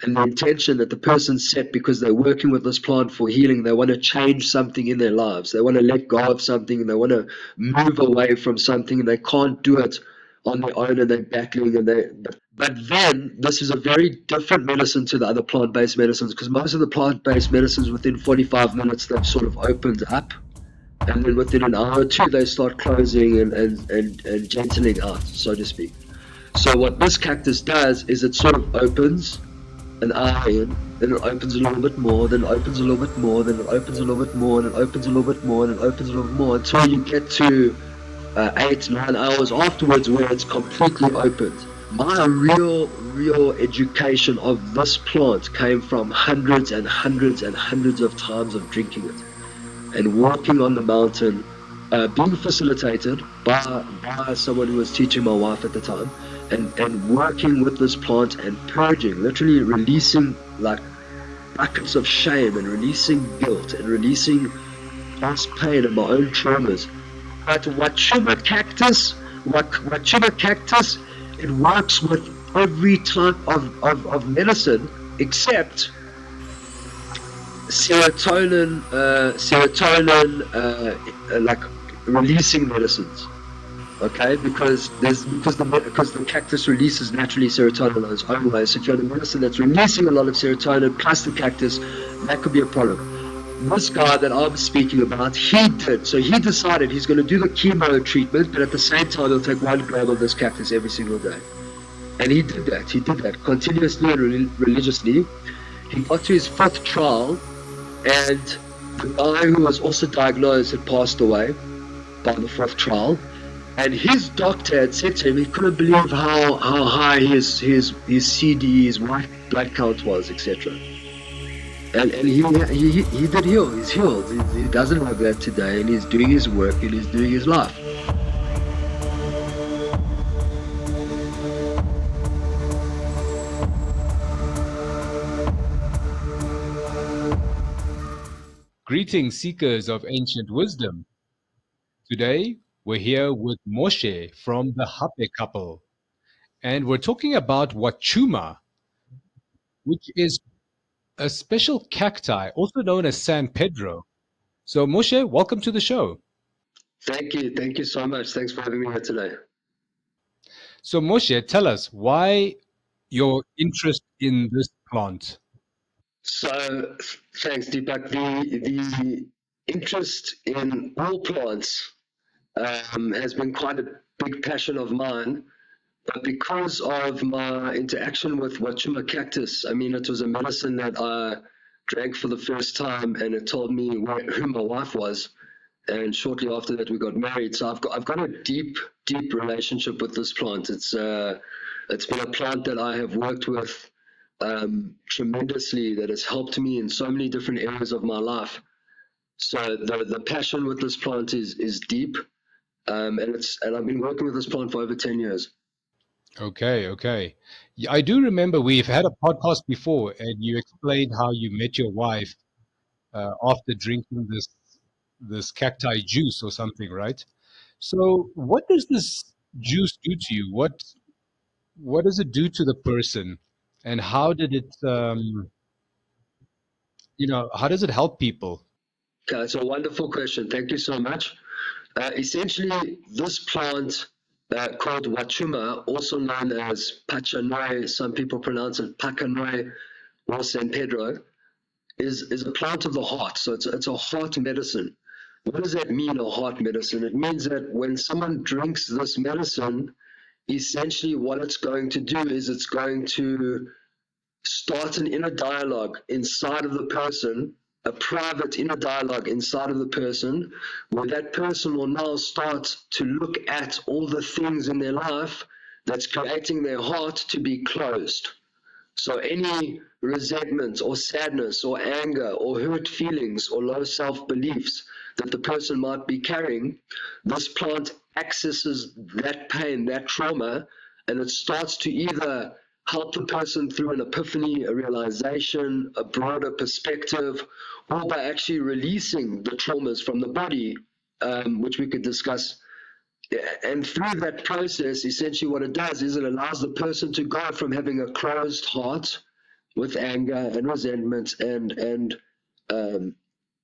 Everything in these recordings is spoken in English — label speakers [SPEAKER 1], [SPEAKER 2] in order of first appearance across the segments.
[SPEAKER 1] and the intention that the person set because they're working with this plant for healing. They want to change something in their lives. They want to let go of something, and they want to move away from something, and they can't do it on their own, and they're battling. But then this is a very different medicine to the other plant-based medicines, because most of the plant-based medicines within 45 minutes they've sort of opened up, and then within an hour or two they start closing and gentling out, so to speak. So what this cactus does is it sort of opens an hour in, then it opens a little bit more, then it opens a little bit more, then it opens a little bit more, and it opens a little bit more, and it opens a little bit more, until you get to 8-9 hours afterwards where it's completely opened. My real education of this plant came from hundreds and hundreds and hundreds of times of drinking it and walking on the mountain, being facilitated by someone who was teaching my wife at the time, and working with this plant and purging, literally releasing like buckets of shame and releasing guilt and releasing past pain and my own traumas. But Huachuma cactus, it works with every type of medicine except serotonin, like releasing medicines. Okay, because the cactus releases naturally serotonin on its own way. So if you have a medicine that's releasing a lot of serotonin plus the cactus, that could be a problem. This guy that I'm speaking about, he decided he's going to do the chemo treatment, but at the same time he'll take 1 gram of this cactus every single day. And he did that continuously and religiously. He got to his 5th trial, and the guy who was also diagnosed had passed away by the 5th trial. And his doctor had said to him he couldn't believe how high his CD, his white blood count was, etc. And he did heal. He's healed. He doesn't have that today, and he's doing his work and he's doing his life.
[SPEAKER 2] Greetings, seekers of ancient wisdom. Today, we're here with Moshe from the Hape couple, and we're talking about Huachuma, which is a special cacti, also known as San Pedro. So, Moshe, welcome to the show.
[SPEAKER 1] Thank you so much. Thanks for having me here today.
[SPEAKER 2] So, Moshe, tell us why your interest in this plant.
[SPEAKER 1] So, thanks, Deepak. The interest in all plants has been quite a big passion of mine, but because of my interaction with Huachuma cactus, I mean, it was a medicine that I drank for the first time, and it told me who my wife was. And shortly after that, we got married. So I've got a deep relationship with this plant. It's been a plant that I have worked with tremendously, that has helped me in so many different areas of my life. So the passion with this plant is deep, and I've been working with this plant for over 10 years.
[SPEAKER 2] Okay. Yeah, I do remember we've had a podcast before, and you explained how you met your wife after drinking this cacti juice or something, right? So, what does this juice do to you? What does it do to the person, and how did it, how does it help people?
[SPEAKER 1] Okay, it's a wonderful question. Thank you so much. Essentially, this plant called Huachuma, also known as Pachanoi, some people pronounce it Pachanoi or San Pedro, is a plant of the heart. So it's a heart medicine. What does that mean, a heart medicine? It means that when someone drinks this medicine, essentially what it's going to do is it's going to start an inner dialogue inside of the person, a private inner dialogue inside of the person, where that person will now start to look at all the things in their life that's creating their heart to be closed. So any resentment or sadness or anger or hurt feelings or low self-beliefs that the person might be carrying, this plant accesses that pain, that trauma, and it starts to either help the person through an epiphany, a realization, a broader perspective, or by actually releasing the traumas from the body, which we could discuss. And through that process, essentially what it does is it allows the person to go from having a closed heart with anger and resentment and um,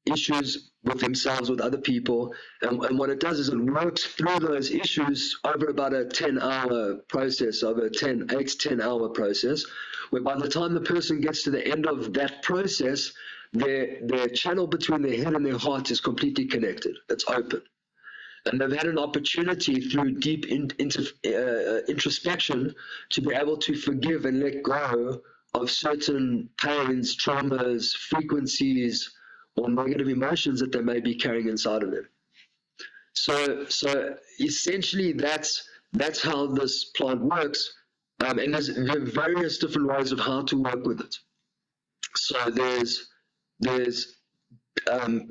[SPEAKER 1] issues with themselves, with other people. And what it does is it works through those issues over about a 10-hour process, over 8 to 10 hour process, where by the time the person gets to the end of that process, their channel between their head and their heart is completely connected. It's open. And they've had an opportunity through deep introspection to be able to forgive and let go of certain pains, traumas, frequencies, or negative emotions that they may be carrying inside of them. So essentially, that's how this plant works, and there's various different ways of how to work with it. So there's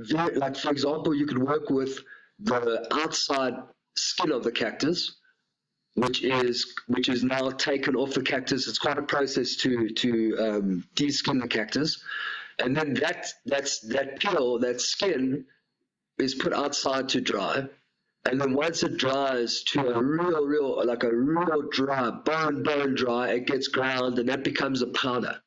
[SPEAKER 1] like, for example, you could work with the outside skin of the cactus, which is now taken off the cactus. It's quite a process to de-skin the cactus, and then that peel, that skin, is put outside to dry. And then once it dries to a real dry, bone dry, it gets ground, and that becomes a powder.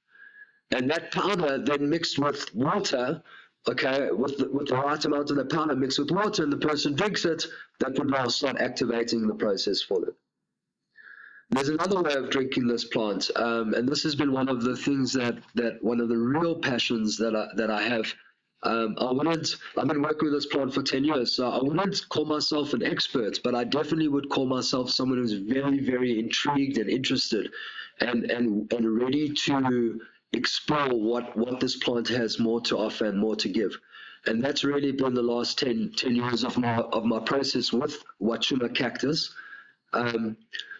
[SPEAKER 1] And that powder then mixed with water, okay, with the right amount of the powder mixed with water, and the person drinks it, that would now start activating the process for them. There's another way of drinking this plant, and this has been one of the things that one of the real passions that I have. I've been working with this plant for 10 years, so I wouldn't call myself an expert, but I definitely would call myself someone who's very, very intrigued and interested and ready to explore what this plant has more to offer and more to give. And that's really been the last 10 years of my process with Huachuma cactus. Um,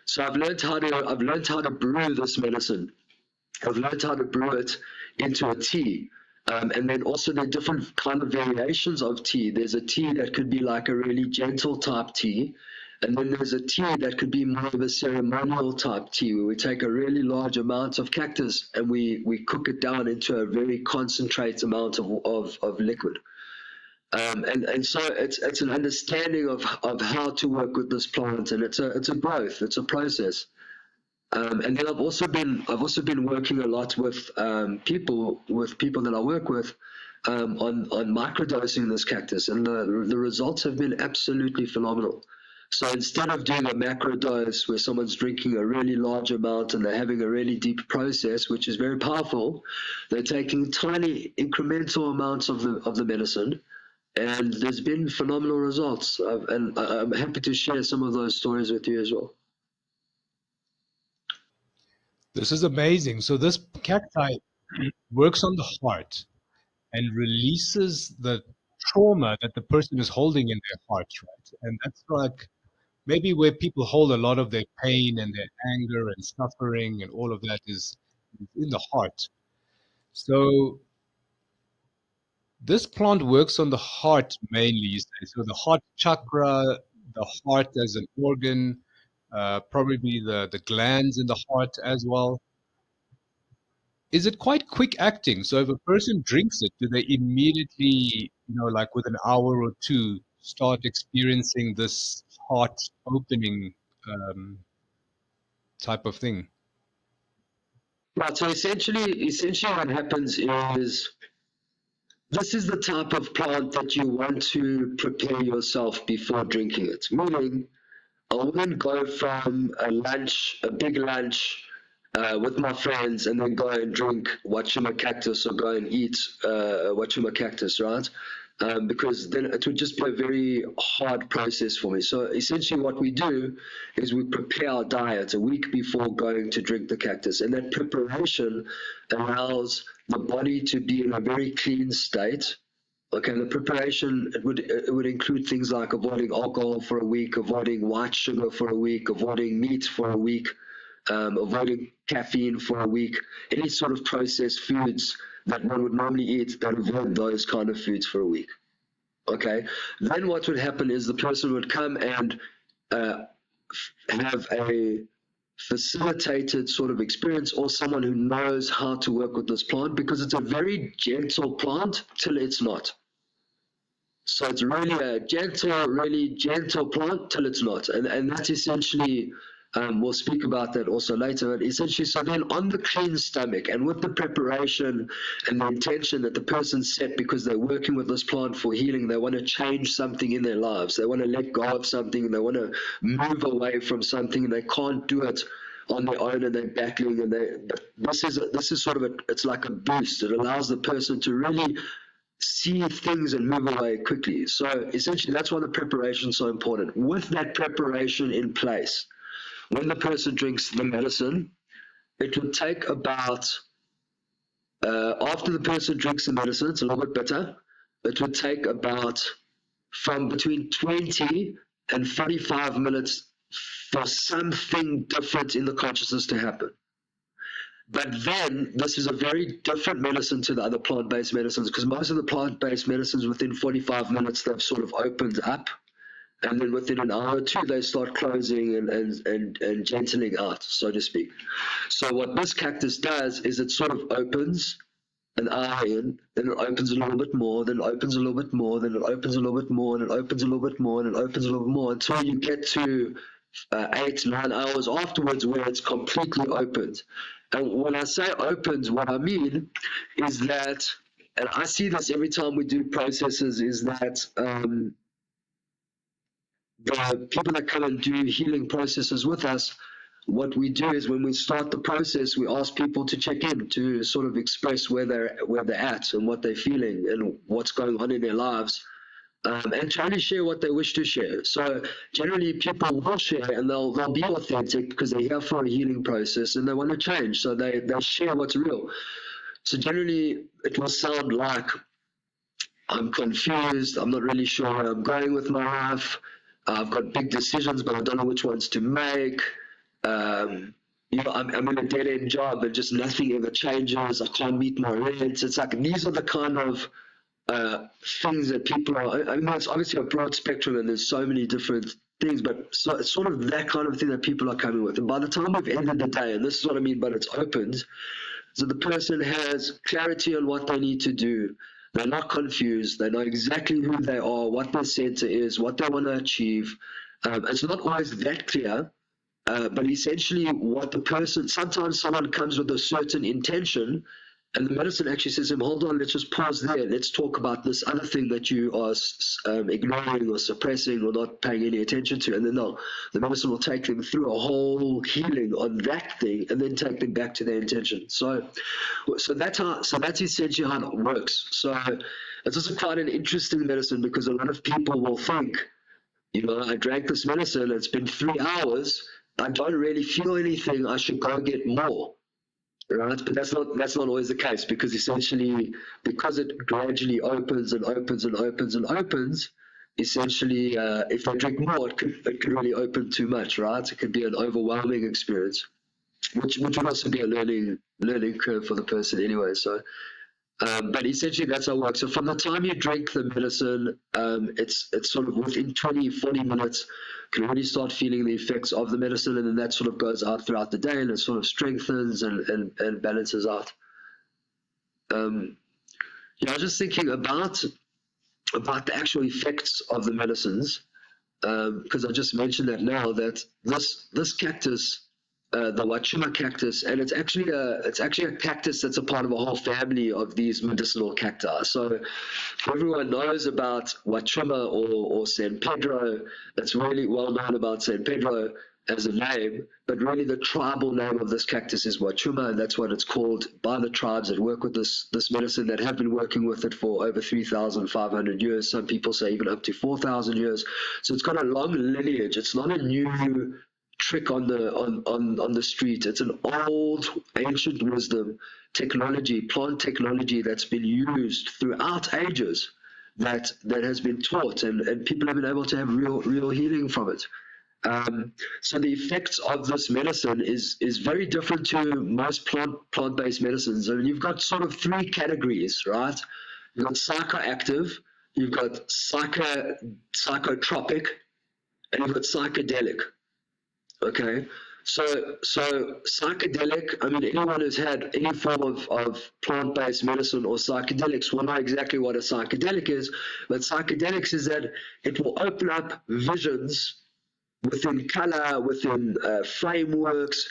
[SPEAKER 1] so I've learned how to brew this medicine. I've learned how to brew it into a tea. And then also there are different kind of variations of tea. There's a tea that could be like a really gentle type tea. And then there's a tea that could be more of a ceremonial type tea, where we take a really large amount of cactus and we cook it down into a very concentrated amount of liquid. And so it's an understanding of how to work with this plant, and it's a growth, it's a process. And then I've also been working a lot with people that I work with on microdosing this cactus, and the results have been absolutely phenomenal. So instead of doing a macro dose where someone's drinking a really large amount and they're having a really deep process, which is very powerful, they're taking tiny incremental amounts of the medicine, and there's been phenomenal results. And I'm happy to share some of those stories with you as well.
[SPEAKER 2] This is amazing. So this cacti works on the heart and releases the trauma that the person is holding in their heart, right? And that's like maybe where people hold a lot of their pain and their anger and suffering and all of that is in the heart. So this plant works on the heart mainly, you say. So the heart chakra, the heart as an organ, probably the glands in the heart as well. Is it quite quick acting? So if a person drinks it, do they immediately, like within an hour or two, start experiencing this heart opening type of thing?
[SPEAKER 1] Right. So essentially what happens is this is the type of plant that you want to prepare yourself before drinking it. Meaning, I wouldn't go from a big lunch with my friends and then go and drink Huachuma cactus or go and eat Huachuma cactus, right? Because then it would just be a very hard process for me. So essentially what we do is we prepare our diet a week before going to drink the cactus. And that preparation allows the body to be in a very clean state. Okay, the preparation, it would include things like avoiding alcohol for a week, avoiding white sugar for a week, avoiding meat for a week, avoiding caffeine for a week, any sort of processed foods that one would normally eat, that avoid those kind of foods for a week. Okay, then what would happen is the person would come and have a facilitated sort of experience, or someone who knows how to work with this plant, because it's a very gentle plant till it's not. So it's really a really gentle plant till it's not. And that's essentially We'll speak about that also later. But essentially, so then on the clean stomach and with the preparation and the intention that the person set because they're working with this plant for healing, they want to change something in their lives. They want to let go of something. They want to move away from something, and they can't do it on their own, and they're battling. And this is sort of it's like a boost. It allows the person to really see things and move away quickly. So essentially, that's why the preparation is so important. With that preparation in place, when the person drinks the medicine, it would take about, after the person drinks the medicine, it's a little bit bitter, it would take about from between 20 and 45 minutes for something different in the consciousness to happen. But then this is a very different medicine to the other plant-based medicines, because most of the plant-based medicines within 45 minutes they've sort of opened up, and then within an hour or two they start closing and gentling out, so to speak. So what this cactus does is it sort of opens an hour in, then it opens a little bit more, then it opens a little bit more, then it opens a little bit more, and it opens a little bit more, and it opens a little bit more, until you get to 8-9 hours afterwards where it's completely opened. And when I say opened, what I mean is that, and I see this every time we do processes, is that the people that come and do healing processes with us, what we do is when we start the process, we ask people to check in, to sort of express where they're at and what they're feeling and what's going on in their lives. And try to share what they wish to share. So generally people will share, and they'll be authentic because they're here for a healing process and they want to change. So they'll share what's real. So generally it will sound like, I'm confused, I'm not really sure where I'm going with my life, I've got big decisions but I don't know which ones to make. I'm in a dead-end job and just nothing ever changes, I can't meet my rents. It's like, these are the kind of things that people are, I mean, it's obviously a broad spectrum and there's so many different things, but so it's sort of that kind of thing that people are coming with. And by the time we've ended the day, and this is what I mean, but it's opened, so the person has clarity on what they need to do. They're not confused. They know exactly who they are, what their center is, what they want to achieve. It's not always that clear, but essentially what the person, sometimes someone comes with a certain intention, and the medicine actually says to him, hold on, let's just pause there. Let's talk about this other thing that you are ignoring or suppressing or not paying any attention to. And then the medicine will take them through a whole healing on that thing and then take them back to their intention. So that's essentially how it works. So it's also quite an interesting medicine, because a lot of people will think, I drank this medicine, it's been 3 hours, I don't really feel anything, I should go get more. Right, but that's not always the case, because essentially, because it gradually opens and opens and opens and opens, essentially, if they drink more, it could really open too much, right? It could be an overwhelming experience, which would also be a learning curve for the person anyway. So, but essentially that's how it works. So from the time you drink the medicine, it's sort of within 20-40 minutes, you can really start feeling the effects of the medicine, and then that sort of goes out throughout the day, and it sort of strengthens and balances out. I was just thinking about the actual effects of the medicines, because I just mentioned that now, that this cactus, the Huachuma cactus, and it's actually a cactus that's a part of a whole family of these medicinal cacti. So everyone knows about Huachuma or San Pedro. It's really well known about San Pedro as a name, but really the tribal name of this cactus is Huachuma, and that's what it's called by the tribes that work with this medicine, that have been working with it for over 3,500 years. Some people say even up to 4,000 years. So it's got a long lineage. It's not a new trick on the street. It's an old ancient wisdom technology, plant technology, that's been used throughout ages, that has been taught, and people have been able to have real healing from it. So the effects of this medicine is very different to most plant-based medicines. I mean, you've got sort of 3 categories, right? You've got psychoactive, you've got psychotropic, and you've got psychedelic. Okay, so psychedelic, I mean, anyone who's had any form of plant-based medicine or psychedelics will know exactly what a psychedelic is, but psychedelics is that it will open up visions within color, within frameworks,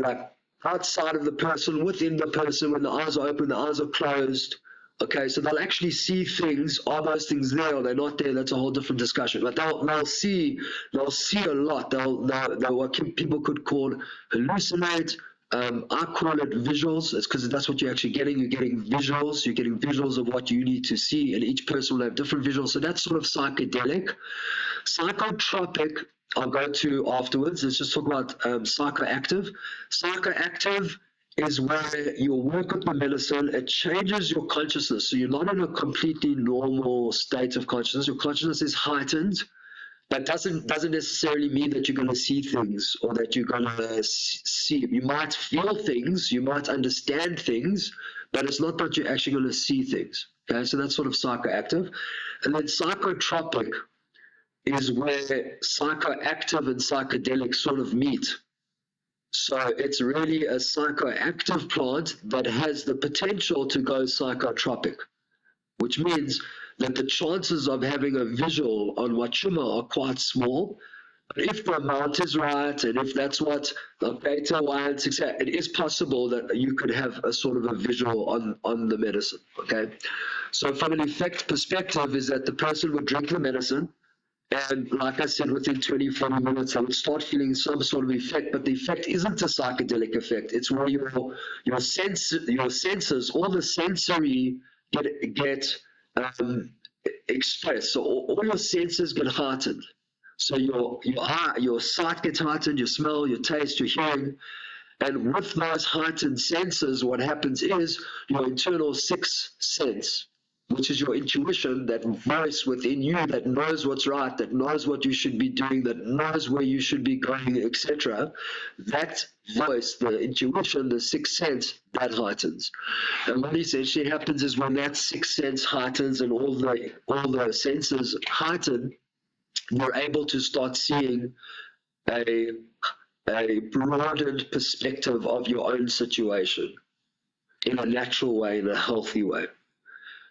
[SPEAKER 1] like outside of the person, within the person. When the eyes are open, the eyes are closed. Okay, so they'll actually see things. Are those things there or they're not there? That's a whole different discussion. But they'll see a lot. They'll what people could call hallucinate. I call it visuals. It's because that's what you're actually getting. You're getting visuals. You're getting visuals of what you need to see, and each person will have different visuals. So that's sort of psychedelic. Psychotropic, I'll go to afterwards. Let's just talk about psychoactive. Psychoactive is where you work with the medicine, it changes your consciousness. So you're not in a completely normal state of consciousness. Your consciousness is heightened. That doesn't necessarily mean that you're going to see things or that you're going to see. You might feel things, you might understand things, but it's not that you're actually going to see things. Okay, so that's sort of psychoactive. And then psychotropic is where psychoactive and psychedelic sort of meet. So it's really a psychoactive plant that has the potential to go psychotropic, which means that the chances of having a visual on Huachuma are quite small. But if the amount is right, and if that's what the beta wants, it is possible that you could have a sort of a visual on the medicine. Okay, so from an effect perspective, is that the person would drink the medicine, and like I said, within 20, 40 minutes, I would start feeling some sort of effect, but the effect isn't a psychedelic effect. It's where your senses, all the sensory get expressed. So all your senses get heightened. So your sight gets heightened, your smell, your taste, your hearing. And with those heightened senses, what happens is your internal sixth sense, which is your intuition, that voice within you that knows what's right, that knows what you should be doing, that knows where you should be going, etc. That voice, the intuition, the sixth sense, that heightens. And what essentially happens is when that sixth sense heightens and all the senses heighten, you're able to start seeing a broadened perspective of your own situation in a natural way, in a healthy way.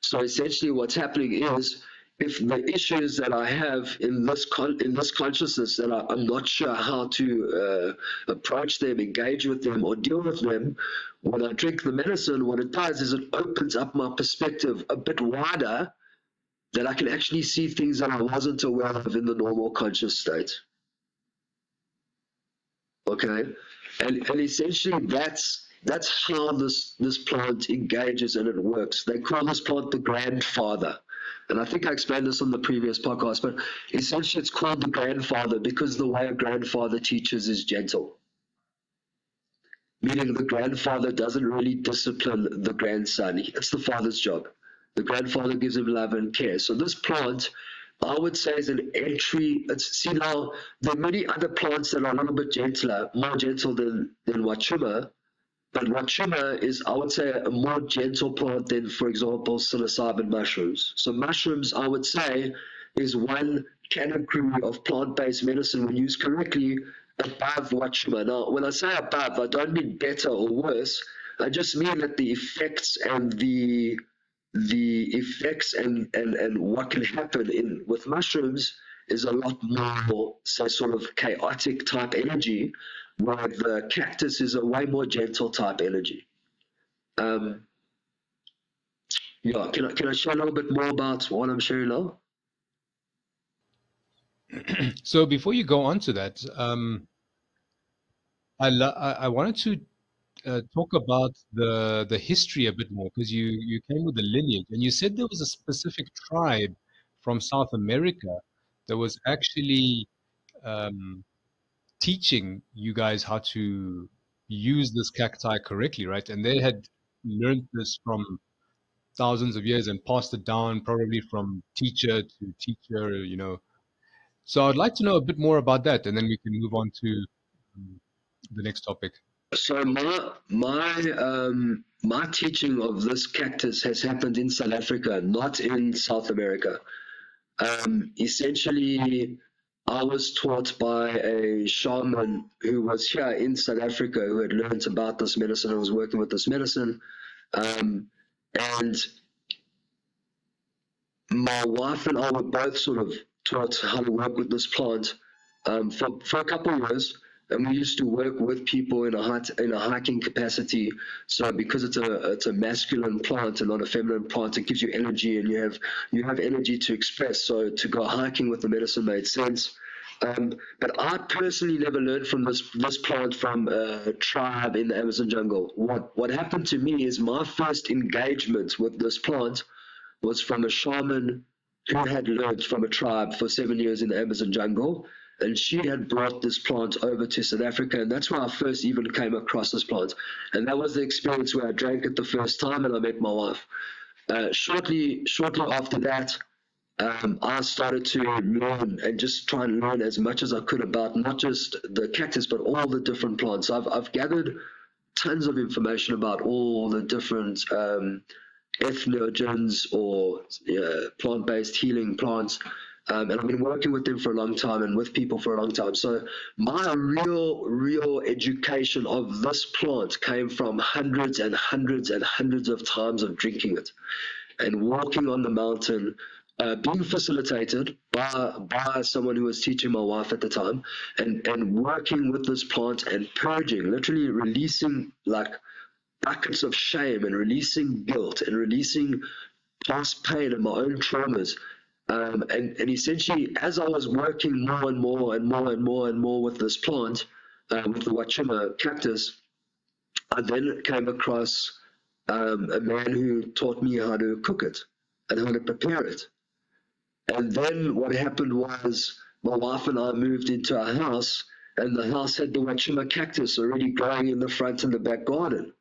[SPEAKER 1] So essentially what's happening is, if the issues that I have in this consciousness that I'm not sure how to approach them, engage with them, or deal with them, when I drink the medicine, what it does is it opens up my perspective a bit wider, that I can actually see things that I wasn't aware of in the normal conscious state. Okay, and essentially that's how this plant engages and it works. They call this plant the grandfather, and I think I explained this on the previous podcast. But essentially, it's called the grandfather because the way a grandfather teaches is gentle, meaning the grandfather doesn't really discipline the grandson. It's the father's job. The grandfather gives him love and care. So this plant, I would say, is an entry. See, now there are many other plants that are a little bit gentler, more gentle than Huachuma, but Huachuma is, I would say, a more gentle plant than, for example, psilocybin mushrooms. So mushrooms, I would say, is one category of plant-based medicine when used correctly above Huachuma. Now, when I say above, I don't mean better or worse. I just mean that the effects and what can happen with mushrooms is a lot more, say, sort of chaotic type energy, where the cactus is a way more gentle type energy. Yeah, can I share a little bit more about what I'm sharing now?
[SPEAKER 2] So before you go on to that, I wanted to talk about the history a bit more, because you came with the lineage and you said there was a specific tribe from South America that was actually um, teaching you guys how to use this cacti correctly, right? And they had learned this from thousands of years and passed it down probably from teacher to teacher, So I'd like to know a bit more about that, and then we can move on to the next topic.
[SPEAKER 1] So my teaching of this cactus has happened in South Africa, not in South America. Essentially, I was taught by a shaman who was here in South Africa, who had learned about this medicine and was working with this medicine. And my wife and I were both sort of taught how to work with this plant for a couple of years, and we used to work with people in a hiking capacity. So because it's a masculine plant and not a feminine plant, it gives you energy, and you have energy to express. So to go hiking with the medicine made sense. But I personally never learned from this plant from a tribe in the Amazon jungle. What happened to me is my first engagement with this plant was from a shaman who had learned from a tribe for 7 years in the Amazon jungle, and she had brought this plant over to South Africa, and that's where I first even came across this plant. And that was the experience where I drank it the first time, and I met my wife. Shortly after that, I started to learn and just try and learn as much as I could about not just the cactus, but all the different plants. I've gathered tons of information about all the different entheogens or plant-based healing plants. And I've been working with them for a long time and with people for a long time. So my real education of this plant came from hundreds and hundreds and hundreds of times of drinking it and walking on the mountain, being facilitated by someone who was teaching my wife at the time, and working with this plant and purging, literally releasing like buckets of shame and releasing guilt and releasing past pain and my own traumas. And essentially, as I was working more and more and more and more and more with this plant, with the Huachuma cactus, I then came across a man who taught me how to cook it and how to prepare it. And then what happened was my wife and I moved into our house, and the house had the Huachuma cactus already growing in the front and the back garden.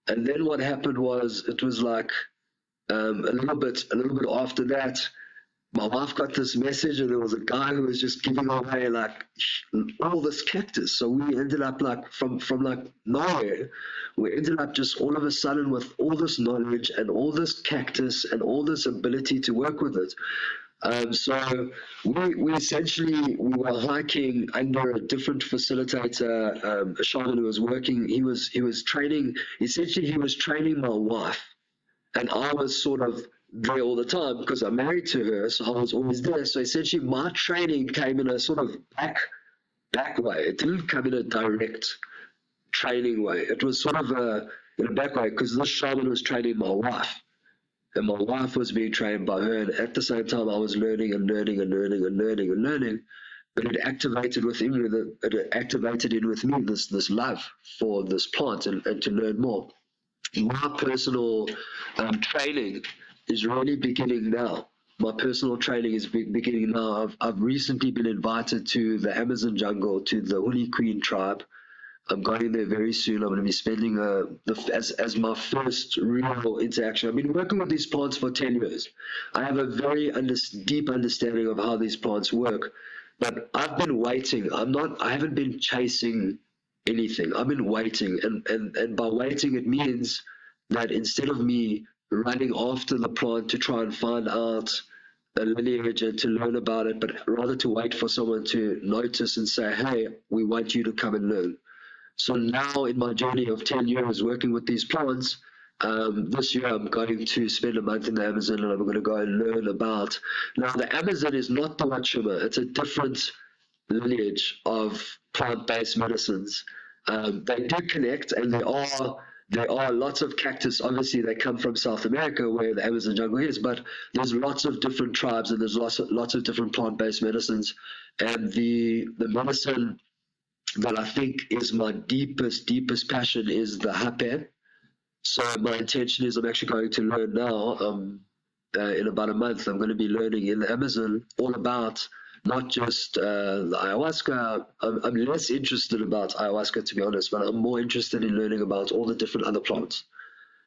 [SPEAKER 1] And then what happened was it was like a little bit after that, my wife got this message, and there was a guy who was just giving away like all this cactus. So we ended up like from like nowhere, we ended up just all of a sudden with all this knowledge and all this cactus and all this ability to work with it. So we essentially we were hiking under a different facilitator, a shaman who was working. He was training. Essentially, he was training my wife, and I was sort of there all the time because I'm married to her, so I was always there. So essentially, my training came in a sort of back way. It didn't come in a direct training way. It was sort of in a back way because this shaman was training my wife, and my wife was being trained by her. And at the same time, I was learning and learning and learning and learning and learning. But it activated within me this love for this plant and to learn more. My personal training is really beginning now. My personal training is beginning now. I've recently been invited to the Amazon jungle, to the Huli Queen tribe. I'm going there very soon. I'm going to be spending as my first real interaction. I've been working with these plants for 10 years. I have a very deep understanding of how these plants work, but I've been waiting. I haven't been chasing anything. I've been waiting, and by waiting, it means that instead of me running after the plant to try and find out a lineage and to learn about it, but rather to wait for someone to notice and say, hey, we want you to come and learn. So now in my journey of 10 years working with these plants, this year I'm going to spend a month in the Amazon, and I'm going to go and learn about. Now the Amazon is not the Huachuma. It's a different lineage of plant-based medicines. They do connect, and there are lots of cactus. Obviously, they come from South America, where the Amazon jungle is, but there's lots of different tribes, and there's lots of different plant-based medicines. And the medicine that I think is my deepest passion is the hape. So my intention is I'm actually going to learn now. In about a month, I'm going to be learning in the Amazon all about not just the ayahuasca. I'm less interested about ayahuasca, to be honest, but I'm more interested in learning about all the different other plants,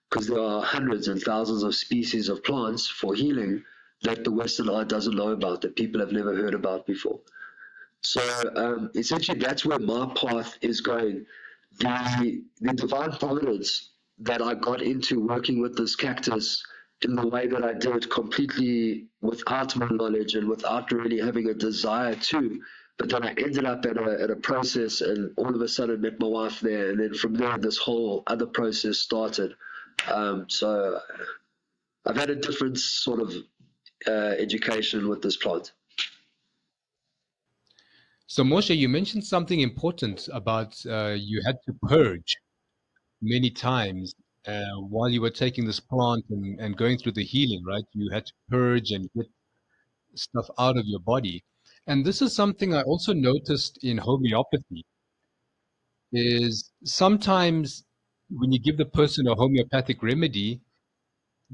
[SPEAKER 1] because there are hundreds and thousands of species of plants for healing that the Western eye doesn't know about, that people have never heard about before. So essentially, that's where my path is going. The divine providence that I got into working with this cactus in the way that I did, completely without my knowledge and without really having a desire to, but then I ended up at a process, and all of a sudden met my wife there, and then from there this whole other process started. So I've had a different sort of education with this plant.
[SPEAKER 2] So, Moshe, you mentioned something important about you had to purge many times while you were taking this plant and going through the healing, right? You had to purge and get stuff out of your body. And this is something I also noticed in homeopathy is sometimes when you give the person a homeopathic remedy,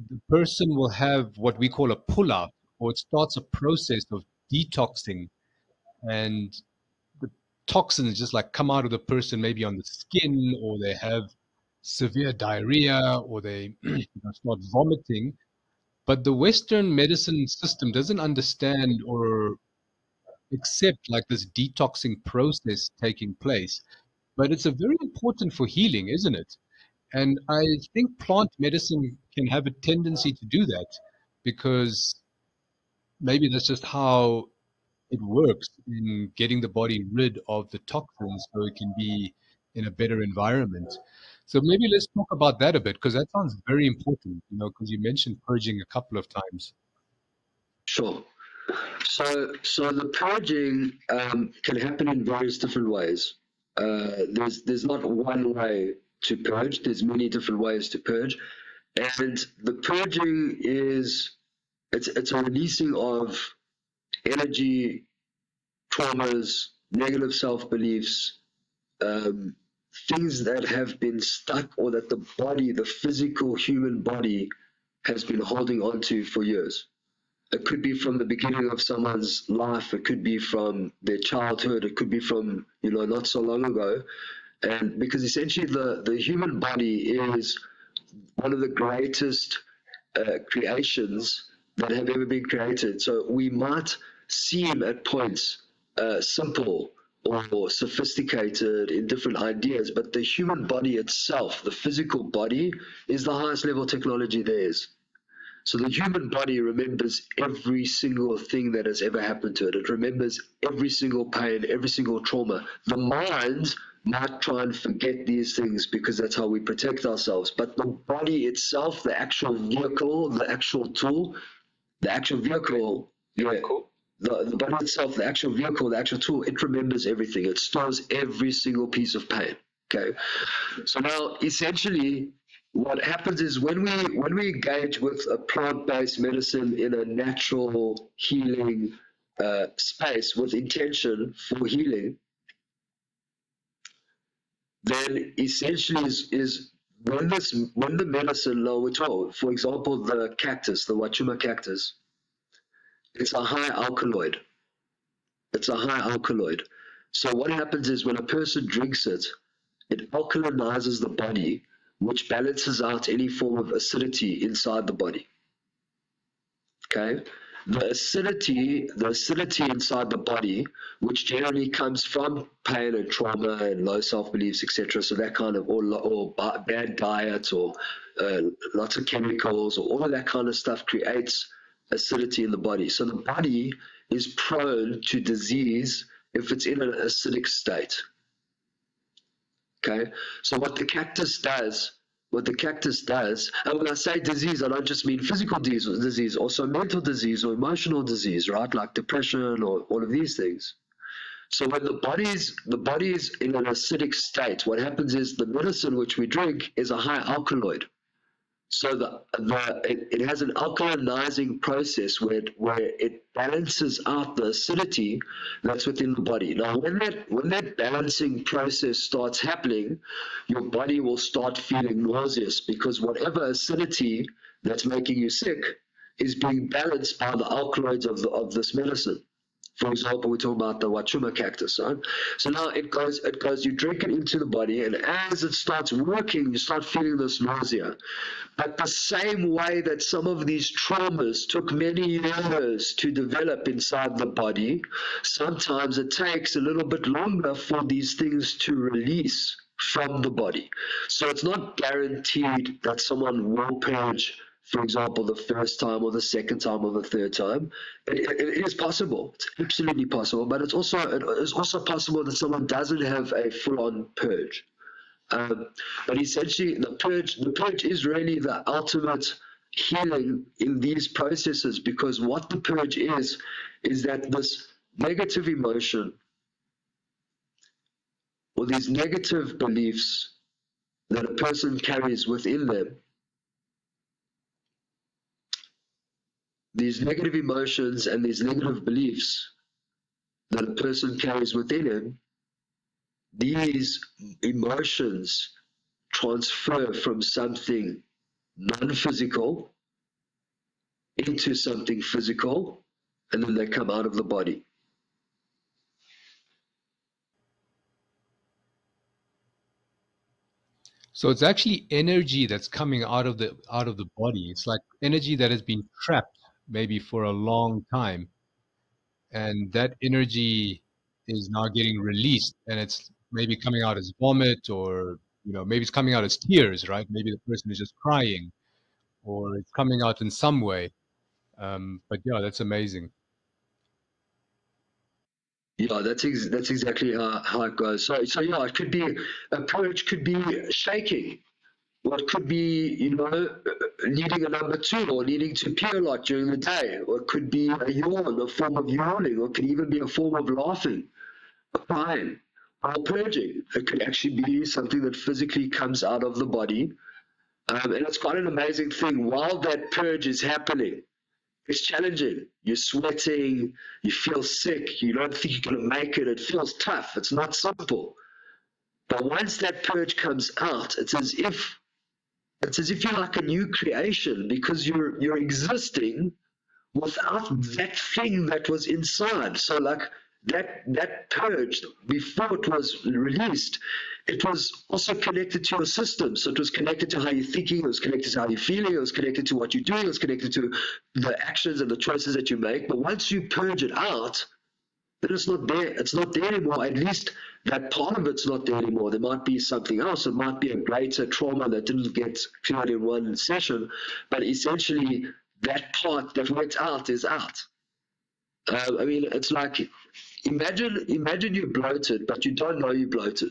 [SPEAKER 2] the person will have what we call a pull out, or it starts a process of detoxing, and the toxins just like come out of the person, maybe on the skin, or they have severe diarrhea, or they start vomiting. But the Western medicine system doesn't understand or accept like this detoxing process taking place. But it's a very important for healing, isn't it? And I think plant medicine can have a tendency to do that because maybe that's just how it works in getting the body rid of the toxins so it can be in a better environment. So maybe let's talk about that a bit because that sounds very important, because you mentioned purging a couple of times.
[SPEAKER 1] Sure. So the purging can happen in various different ways. There's not one way to purge. There's many different ways to purge, and the purging is it's a releasing of energy, traumas, negative self beliefs, um, things that have been stuck or that the body, the physical human body, has been holding on to for years. It could be from the beginning of someone's life. It could be from their childhood. It could be from, not so long ago. And because essentially the human body is one of the greatest creations that have ever been created. So we might seem at points simple or sophisticated in different ideas, but the human body itself, the physical body, is the highest level technology there is. So the human body remembers every single thing that has ever happened to it. It remembers every single pain, every single trauma. The mind might try and forget these things because that's how we protect ourselves. But the body itself, the actual vehicle, the actual tool, the actual vehicle, yeah, the body itself, the actual vehicle, the actual tool, it remembers everything. It stores every single piece of pain. Okay. So now essentially what happens is when we engage with a plant-based medicine in a natural healing space with intention for healing, then essentially is when the medicine, now we're told, for example, the cactus, the Huachuma cactus, it's a high alkaloid. It's a high alkaloid. So what happens is when a person drinks it, it alkalinizes the body, which balances out any form of acidity inside the body. Okay? The acidity inside the body, which generally comes from pain and trauma and low self-beliefs, etc. So that kind of, or bad diet, or lots of chemicals, or all of that kind of stuff creates acidity in the body. So the body is prone to disease if it's in an acidic state. Okay, so what the cactus does, and when I say disease, I don't just mean physical disease, also mental disease or emotional disease, right? Like depression or all of these things. So when the body's in an acidic state, what happens is the medicine which we drink is a high alkaloid. So it has an alkalinizing process where it balances out the acidity that's within the body. Now, when that balancing process starts happening, your body will start feeling nauseous because whatever acidity that's making you sick is being balanced by the alkaloids of this medicine. For example, we talk about the Huachuma cactus, right? So now it goes, you drink it into the body, and as it starts working, you start feeling this nausea. But the same way that some of these traumas took many years to develop inside the body, sometimes it takes a little bit longer for these things to release from the body. So it's not guaranteed that someone will purge, for example, the first time or the second time or the third time. It is possible. It's absolutely possible. But it is also possible that someone doesn't have a full-on purge. But essentially, the purge is really the ultimate healing in these processes, because what the purge is that this negative emotion, or these negative beliefs that a person carries within them, these negative emotions and these negative beliefs that a person carries within him, these emotions transfer from something non-physical into something physical, and then they come out of the body.
[SPEAKER 2] So it's actually energy that's coming out of the body. It's like energy that has been trapped maybe for a long time, and that energy is now getting released, and it's maybe coming out as vomit, or maybe it's coming out as tears, right? Maybe the person is just crying, or it's coming out in some way. But yeah, that's amazing.
[SPEAKER 1] Yeah, that's exactly how it goes. So yeah, it could be a purge, could be shaking. What could be, needing a number two or needing to pee a lot during the day, or it could be a yawn, a form of yawning, or it could even be a form of laughing, crying, or purging. It could actually be something that physically comes out of the body. And it's quite an amazing thing. While that purge is happening, it's challenging. You're sweating, you feel sick, you don't think you're going to make it. It feels tough. It's not simple. But once that purge comes out, it's as if you're like a new creation, because you're existing without that thing that was inside. So like that purge, before it was released, it was also connected to your system. So it was connected to how you're thinking, it was connected to how you're feeling, it was connected to what you're doing, it was connected to the actions and the choices that you make. But once you purge it out, then it's not there. It's not there anymore. At least that part of it's not there anymore. There might be something else. It might be a greater trauma that didn't get cleared in one session, but essentially that part that went out is out. I mean, it's like, imagine you're bloated, but you don't know you're bloated,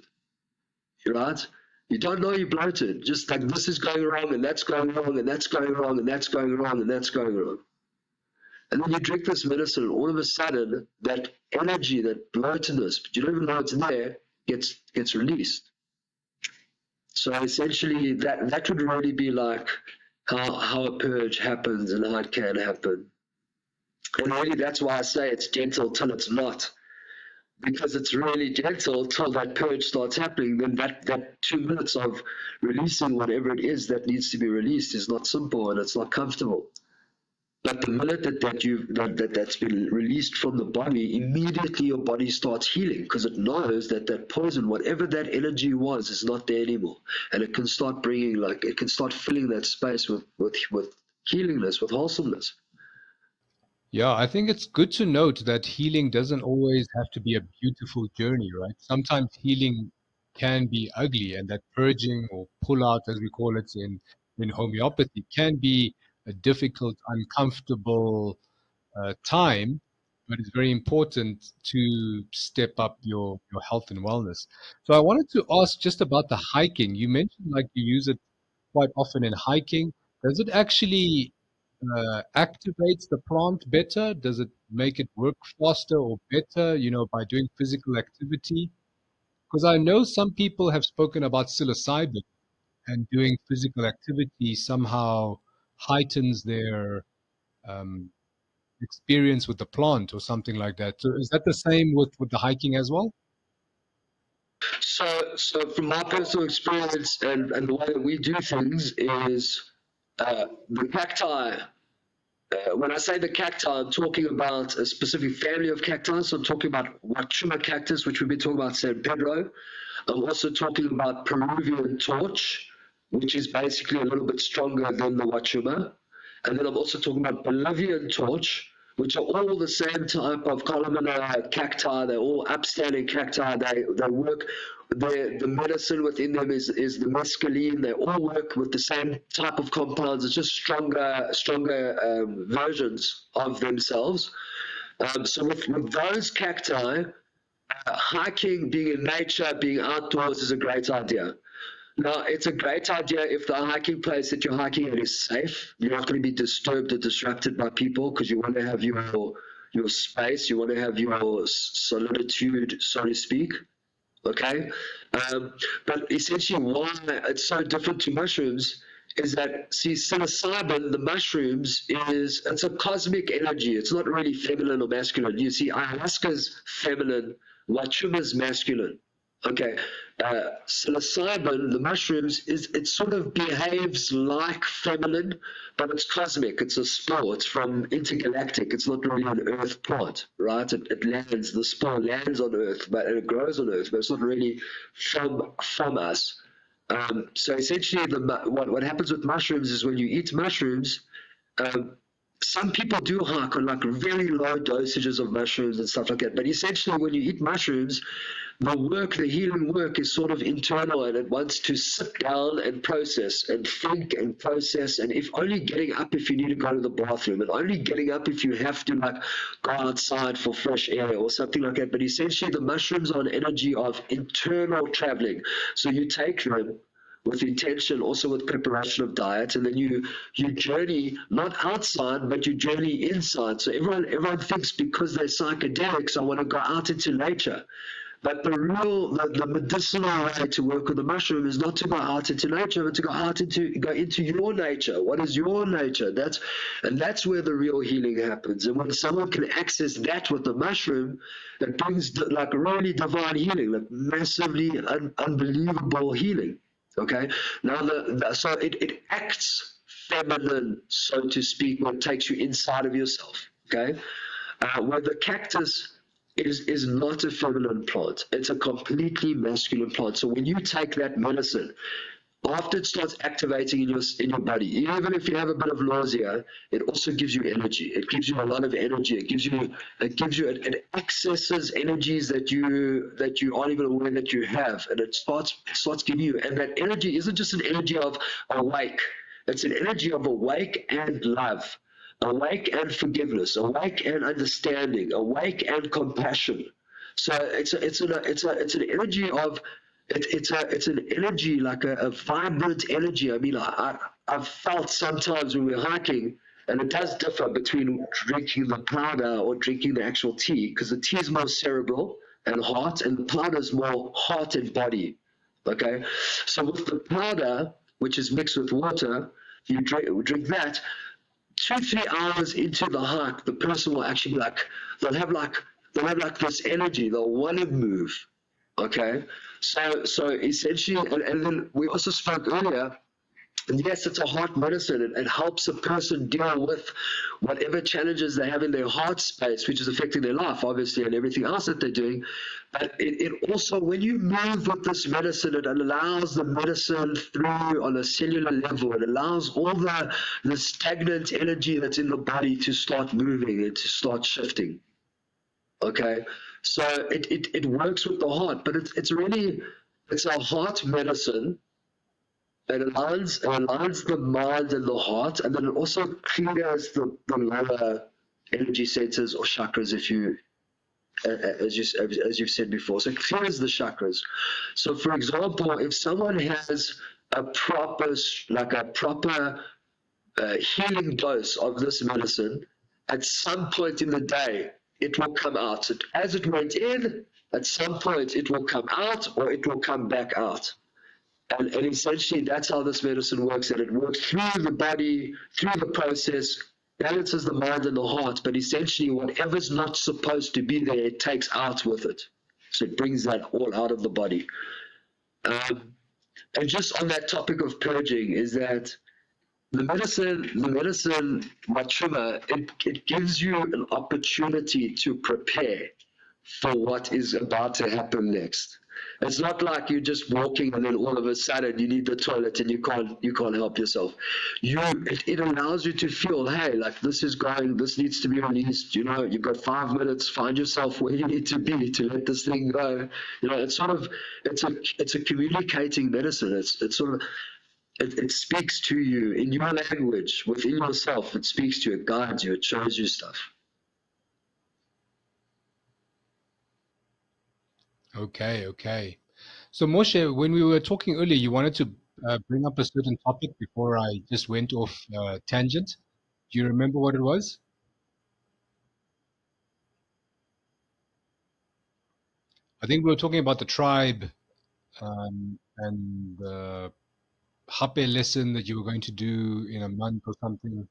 [SPEAKER 1] right? You don't know you're bloated. Just like this is going wrong, and that's going wrong, and that's going wrong, and that's going wrong, and that's going wrong. And then you drink this medicine, and all of a sudden, that energy, that bloatedness, but you don't even know it's there, gets released. So essentially, that would really be like how a purge happens and how it can happen. And really, that's why I say it's gentle till it's not, because it's really gentle till that purge starts happening. Then that 2 minutes of releasing whatever it is that needs to be released is not simple and it's not comfortable. But the minute that's been released from the body, immediately your body starts healing, because it knows that poison, whatever that energy was, is not there anymore, and it can start it can start filling that space with healingness, with wholesomeness.
[SPEAKER 2] Yeah, I think it's good to note that healing doesn't always have to be a beautiful journey, right? Sometimes healing can be ugly, and that purging or pull out, as we call it in homeopathy, can be a difficult, uncomfortable time, but it's very important to step up your health and wellness. So I wanted to ask just about the hiking. You mentioned like you use it quite often in hiking. Does it actually activate the plant better? Does it make it work faster or better, by doing physical activity? Because I know some people have spoken about psilocybin, and doing physical activity somehow heightens their um, experience with the plant or something like that. So is that the same with the hiking as well?
[SPEAKER 1] So from my personal experience and the way that we do things is the cacti. When I say the cacti, I'm talking about a specific family of cacti. So I'm talking about Huachuma cactus, which we've been talking about, San Pedro. I'm also talking about Peruvian torch, which is basically a little bit stronger than the Huachuma. And then I'm also talking about Bolivian torch, which are all the same type of columnar cacti. They're all upstanding cacti. They work. The medicine within them is the mescaline. They all work with the same type of compounds. It's just stronger versions of themselves. So with those cacti, hiking, being in nature, being outdoors is a great idea. Now, it's a great idea if the hiking place that you're hiking at is safe. You're not going to be disturbed or disrupted by people, because you want to have your space. You want to have your solitude, so to speak. Okay, but essentially, why it's so different to mushrooms is that, see, psilocybin, the mushrooms, it's a cosmic energy. It's not really feminine or masculine. You see, ayahuasca's feminine, Huachuma's masculine. Okay, psilocybin, the mushrooms, it sort of behaves like feminine, but it's cosmic. It's a spore. It's from intergalactic. It's not really an Earth plant, right? It lands. The spore lands on Earth, but and it grows on Earth, but it's not really from us. So essentially, what happens with mushrooms is when you eat mushrooms, um, some people do hike on like very low dosages of mushrooms and stuff like that. But essentially, when you eat mushrooms, the healing work is sort of internal, and it wants to sit down and process and think and process. And if only getting up if you need to go to the bathroom, and only getting up if you have to like go outside for fresh air or something like that. But essentially, the mushrooms are an energy of internal traveling. So you take them with intention, also with preparation of diet, and then you journey not outside, but you journey inside. So everyone thinks because they're psychedelics, I want to go out into nature. But the medicinal way to work with the mushroom is not to go out into nature, but to go into your nature. What is your nature? That's where the real healing happens. And when someone can access that with the mushroom, it brings like really divine healing, like massively unbelievable healing. Okay. Now so it acts feminine, so to speak, when it takes you inside of yourself. Okay. Where the cactus is not a feminine plant. It's a completely masculine plant. So when you take that medicine, after it starts activating in your body, even if you have a bit of nausea, it also gives you energy. It gives you a lot of energy. It accesses energies that you aren't even aware that you have, and it starts giving you. And that energy isn't just an energy of awake. It's an energy of awake and love, awake and forgiveness, awake and understanding, awake and compassion. So it's an energy of it's an energy, like a vibrant energy. I mean, I've felt sometimes when we're hiking, and it does differ between drinking the powder or drinking the actual tea, because the tea is more cerebral and heart, and the powder is more heart and body. Okay, so with the powder, which is mixed with water, you drink that. 2 3 hours into the hike, the person will actually they'll have like this energy. They'll want to move. Okay, so essentially, and then we also spoke earlier. And yes, it's a heart medicine. It helps a person deal with whatever challenges they have in their heart space, which is affecting their life, obviously, and everything else that they're doing. But it also, when you move with this medicine, it allows the medicine through on a cellular level. It allows all the stagnant energy that's in the body to start moving and to start shifting. Okay, so it works with the heart, but it's a heart medicine. It aligns the mind and the heart, and then it also clears the lower energy centers or chakras, if you as you've said before. So it clears the chakras. So for example, if someone has a proper healing dose of this medicine, at some point in the day, it will come out. As it went in, at some point it will come out, or it will come back out. And essentially, that's how this medicine works, that it works through the body, through the process, balances the mind and the heart, but essentially whatever's not supposed to be there, it takes out with it. So it brings that all out of the body. And just on that topic of purging, is that the medicine, Huachuma, it gives you an opportunity to prepare for what is about to happen next. It's not like you're just walking and then all of a sudden you need the toilet and you can't help yourself. It allows you to feel, hey, like this needs to be released. You know, you've got 5 minutes. Find yourself where you need to be to let this thing go. You know, it's a communicating medicine. It's sort of it speaks to you in your language within yourself. It speaks to you. It guides you. It shows you stuff.
[SPEAKER 2] Okay. So Moshe, when we were talking earlier, you wanted to bring up a certain topic before I just went off tangent. Do you remember what it was? I think we were talking about the tribe and the hape lesson that you were going to do in a month or something.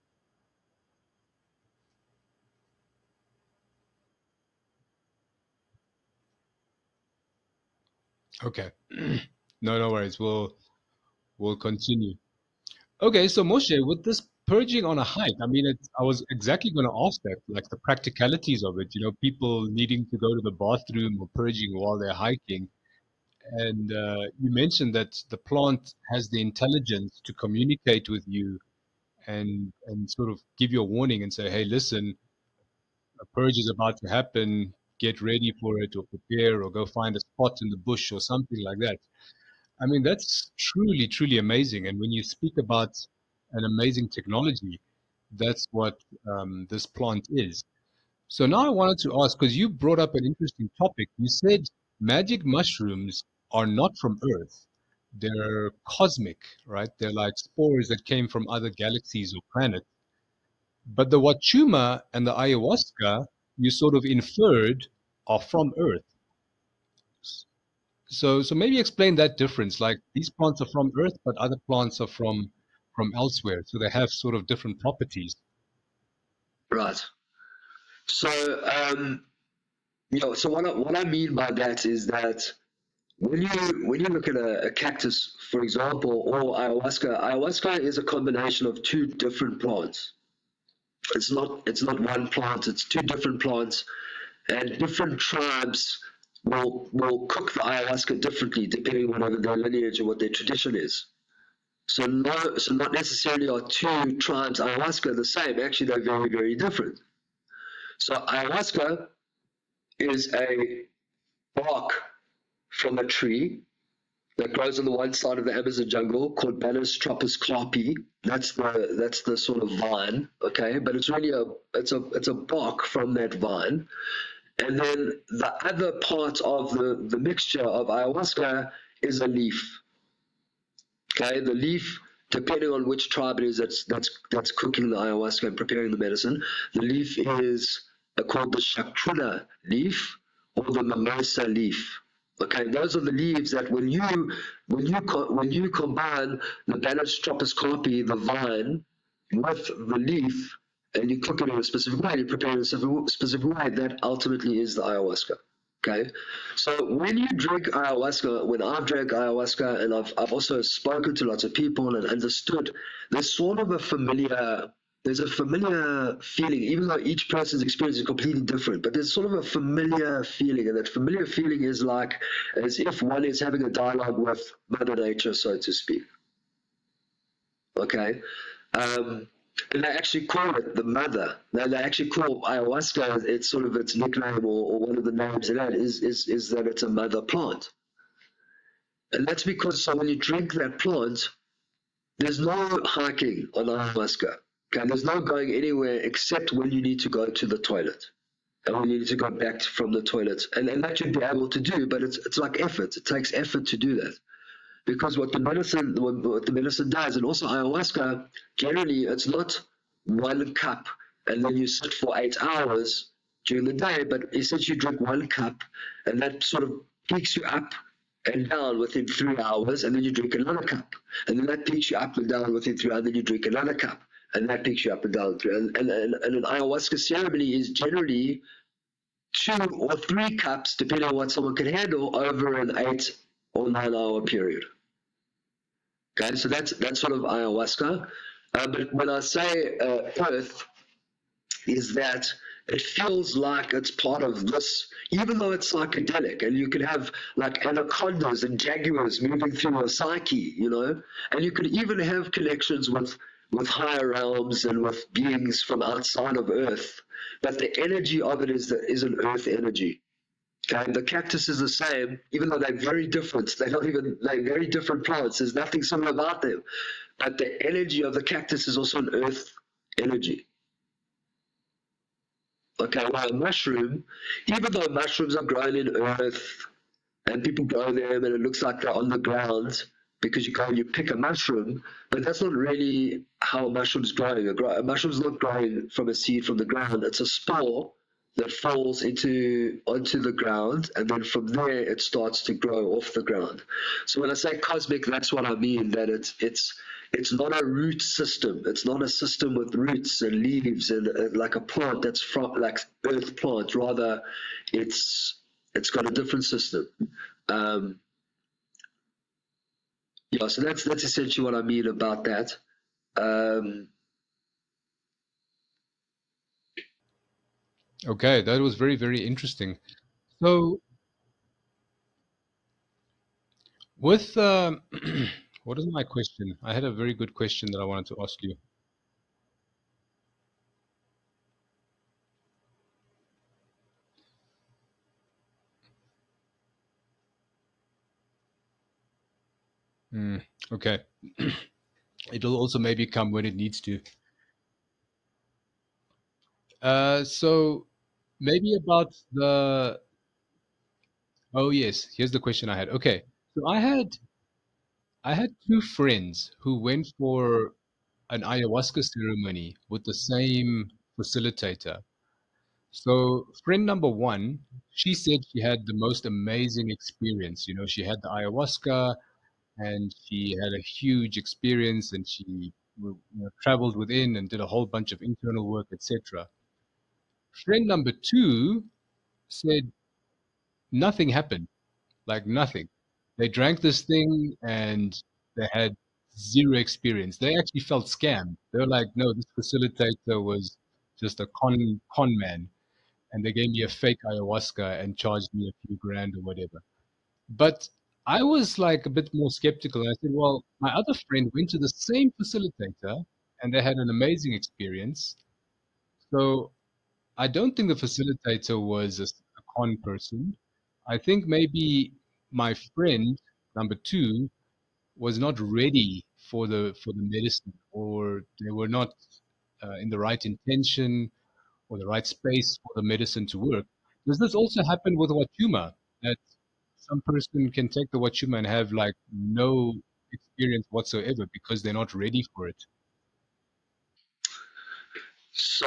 [SPEAKER 2] Okay. No worries. We'll continue. Okay, so Moshe, with this purging on a hike, I mean, I was exactly going to ask that, like the practicalities of it. People needing to go to the bathroom or purging while they're hiking. And you mentioned that the plant has the intelligence to communicate with you and sort of give you a warning and say, hey, listen, a purge is about to happen. Get ready for it, or prepare, or go find a spot in the bush or something like that. I mean, that's truly, truly amazing. And when you speak about an amazing technology, that's what this plant is. So now I wanted to ask, because you brought up an interesting topic. You said magic mushrooms are not from Earth. They're cosmic, right? They're like spores that came from other galaxies or planets. But the Huachuma and the ayahuasca, you sort of inferred, are from Earth. So maybe explain that difference. Like these plants are from Earth, but other plants are from elsewhere. So they have sort of different properties.
[SPEAKER 1] Right. So, so what I mean by that is that when you look at a cactus, for example, or ayahuasca is a combination of two different plants. It's not one plant. It's two different plants, and different tribes will cook the ayahuasca differently depending on whatever their lineage or what their tradition is. So not necessarily are two tribes ayahuasca the same. Actually, they're very, very different. So ayahuasca is a bark from a tree that grows on the one side of the Amazon jungle called Bannistropus carpi. That's the sort of vine, okay? But it's really it's a bark from that vine. And then the other part of the mixture of ayahuasca is a leaf. Okay, the leaf, depending on which tribe it is that's cooking the ayahuasca and preparing the medicine, the leaf is called the chacruna leaf or the mimosa leaf. Okay, those are the leaves that when you combine the Bannistropus carpi, the vine, with the leaf, and you cook it in a specific way, you prepare it in a specific way, that ultimately is the ayahuasca. Okay, so when you drink ayahuasca, when I've drank ayahuasca, and I've also spoken to lots of people and understood, there's sort of there's a familiar feeling, even though each person's experience is completely different, but there's sort of a familiar feeling, and that familiar feeling is like as if one is having a dialogue with Mother Nature, so to speak. Okay. And they actually call it the mother. They actually call ayahuasca, it's sort of its nickname or one of the names of that is that it's a mother plant. And that's because so when you drink that plant, there's no hiking on ayahuasca. Okay, there's no going anywhere except when you need to go to the toilet. And when you need to go back from the toilet. And that you'd be able to do, but it's like effort. It takes effort to do that. Because what the medicine does, and also ayahuasca, generally it's not one cup and then you sit for 8 hours during the day, but essentially you drink one cup and that sort of peaks you up and down within 3 hours, and then you drink another cup, and then that peaks you up and down within 3 hours, and then you drink another cup, and that peaks you up and down. And an ayahuasca ceremony is generally 2 or 3 cups, depending on what someone can handle, over an 8 or 9 hour period. Okay, so that's sort of ayahuasca. But when I say earth, is that it feels like it's part of this, even though it's psychedelic, and you could have like anacondas and jaguars moving through a psyche, and you could even have connections with higher realms and with beings from outside of Earth. But the energy of it is an Earth energy. Okay, the cactus is the same, even though they're very different. They're very different plants. There's nothing similar about them. But the energy of the cactus is also an earth energy. Okay, while a mushroom, even though mushrooms are grown in earth and people grow them and it looks like they're on the ground because you go and you pick a mushroom, but that's not really how a mushroom's growing. A mushroom's not growing from a seed from the ground. It's a spore that falls onto the ground, and then from there it starts to grow off the ground. So when I say cosmic, that's what I mean. That it's not a root system. It's not a system with roots and leaves and like a plant that's from like earth plant. Rather, it's got a different system. Um, yeah, so that's essentially what I mean about that. Um,
[SPEAKER 2] Okay, that was very, very interesting. So, with what is my question? I had a very good question that I wanted to ask you. Okay, it'll also maybe come when it needs to. So maybe about the. Oh yes, here's the question I had. Okay, so I had two friends who went for an ayahuasca ceremony with the same facilitator. So, friend number one, she said she had the most amazing experience. You know, she had the ayahuasca and she had a huge experience and she traveled within and did a whole bunch of internal work, etc. Friend number two said nothing happened, like nothing. They drank this thing and they had zero experience. They actually felt scammed. They were like, no, this facilitator was just a con man, and they gave me a fake ayahuasca and charged me a few grand or whatever. But I was like a bit more skeptical. I said, well, my other friend went to the same facilitator and they had an amazing experience. So I don't think the facilitator was a con person. I think maybe my friend number two was not ready for the medicine, or they were not in the right intention or the right space for the medicine to work. Does this also happen with Huachuma? That some person can take the Huachuma and have like no experience whatsoever because they're not ready for it.
[SPEAKER 1] So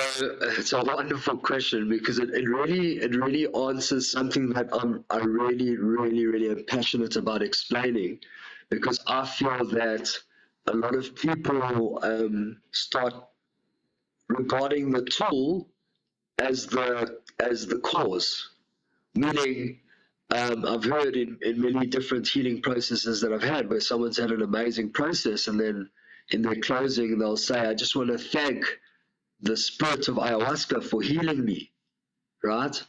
[SPEAKER 1] it's a wonderful question because it really answers something that I really am passionate about explaining, because I feel that a lot of people start regarding the tool as the cause. Meaning, I've heard in many different healing processes that I've had where someone's had an amazing process, and then in their closing they'll say, "I just want to thank the spirit of ayahuasca for healing me," right?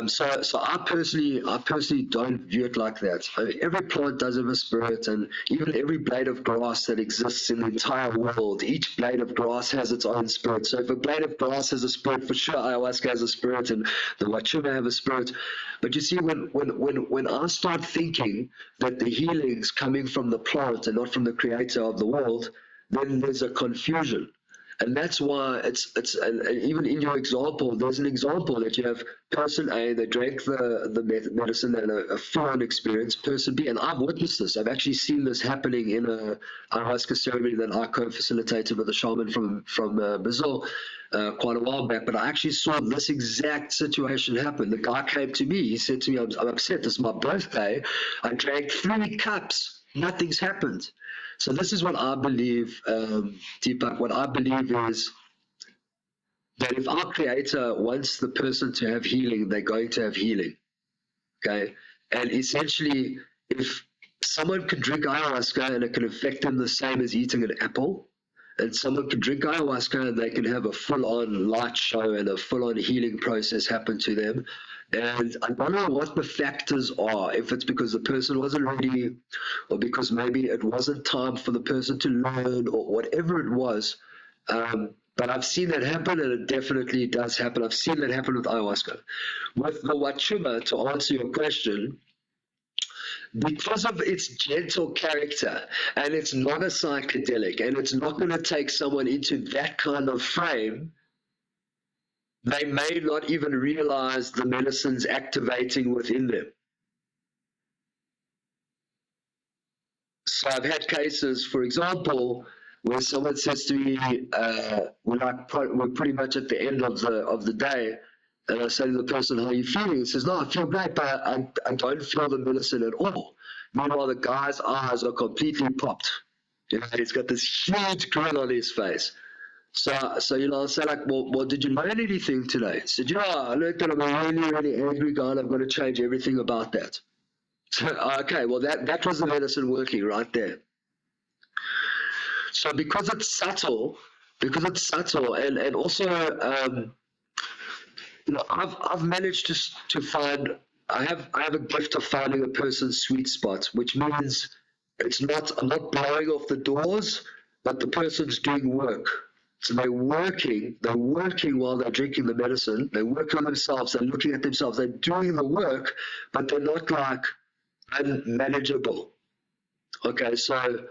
[SPEAKER 1] So I personally don't view it like that. I mean, every plant does have a spirit, and even every blade of grass that exists in the entire world, each blade of grass has its own spirit. So if a blade of grass has a spirit, for sure ayahuasca has a spirit, and the Huachuma have a spirit. But you see, when I start thinking that the healing's coming from the plant and not from the creator of the world, then there's a confusion. And that's why and even in your example, there's an example that you have person A, they drank the medicine and a full-on experience. Person B, and I've witnessed this. I've actually seen this happening in a ayahuasca ceremony that I co-facilitated with a shaman from Brazil quite a while back. But I actually saw this exact situation happen. The guy came to me. He said to me, I'm upset. This is my birthday. I drank 3 cups. Nothing's happened. So this is what I believe, Deepak. What I believe is that if our Creator wants the person to have healing, they're going to have healing. Okay, and essentially, if someone can drink ayahuasca and it can affect them the same as eating an apple, and someone can drink ayahuasca and they can have a full-on light show and a full-on healing process happen to them. And I don't know what the factors are, if it's because the person wasn't ready, or because maybe it wasn't time for the person to learn, or whatever it was. But I've seen that happen, and it definitely does happen. I've seen that happen with ayahuasca. With the Huachuma, to answer your question, because of its gentle character, and it's not a psychedelic, and it's not going to take someone into that kind of frame, they may not even realize the medicine's activating within them. So I've had cases, for example, where someone says to me, we're pretty much at the end of the day, And I say to the person, how are you feeling? He says, no, I feel great, but I don't feel the medicine at all. Meanwhile, the guy's eyes are completely popped. He's got this huge grin on his face. So I'll say like, well, did you learn anything today? He said, I learned that I'm a really, really angry guy and I've got to change everything about that. So, okay, well, that was the medicine working right there. So because it's subtle, and also, I've managed to find, I have a gift of finding a person's sweet spot, which means I'm not blowing off the doors, but the person's doing work. So they're working while they're drinking the medicine. They're working on themselves. They're looking at themselves. They're doing the work, but they're not like unmanageable. Okay, so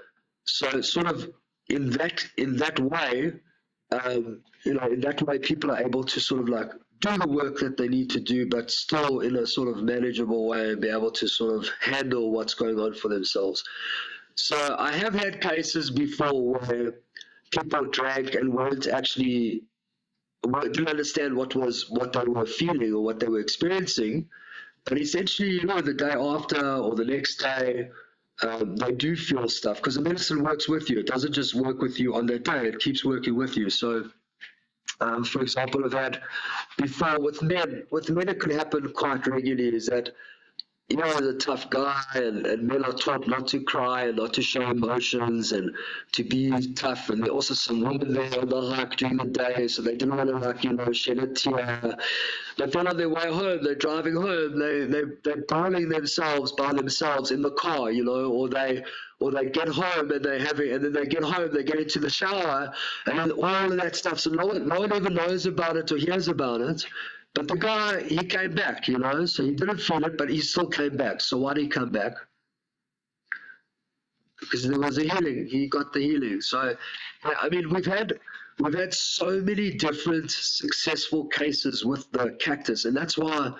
[SPEAKER 1] sort of in that way, in that way, people are able to sort of like do the work that they need to do, but still in a sort of manageable way and be able to sort of handle what's going on for themselves. So I have had cases before where people drank and didn't understand what they were feeling or what they were experiencing, but essentially, the day after or the next day, they do feel stuff because the medicine works with you. It doesn't just work with you on that day; it keeps working with you. So, for example, I've had before with men. With men, it could happen quite regularly. Is that as a tough guy, and men are taught not to cry and not to show emotions and to be tough. And there are also some women there on the hike during the day, so they didn't want to shed a tear. But then on their way home, they're driving home, they're bowling themselves by themselves in the car, or they get home and and then they get home, they get into the shower, and then all of that stuff. So no one ever knows about it or hears about it. But the guy, he came back, so he didn't feel it, but he still came back. So why did he come back? Because there was a healing. He got the healing. So, I mean, we've had so many different successful cases with the cactus, and that's why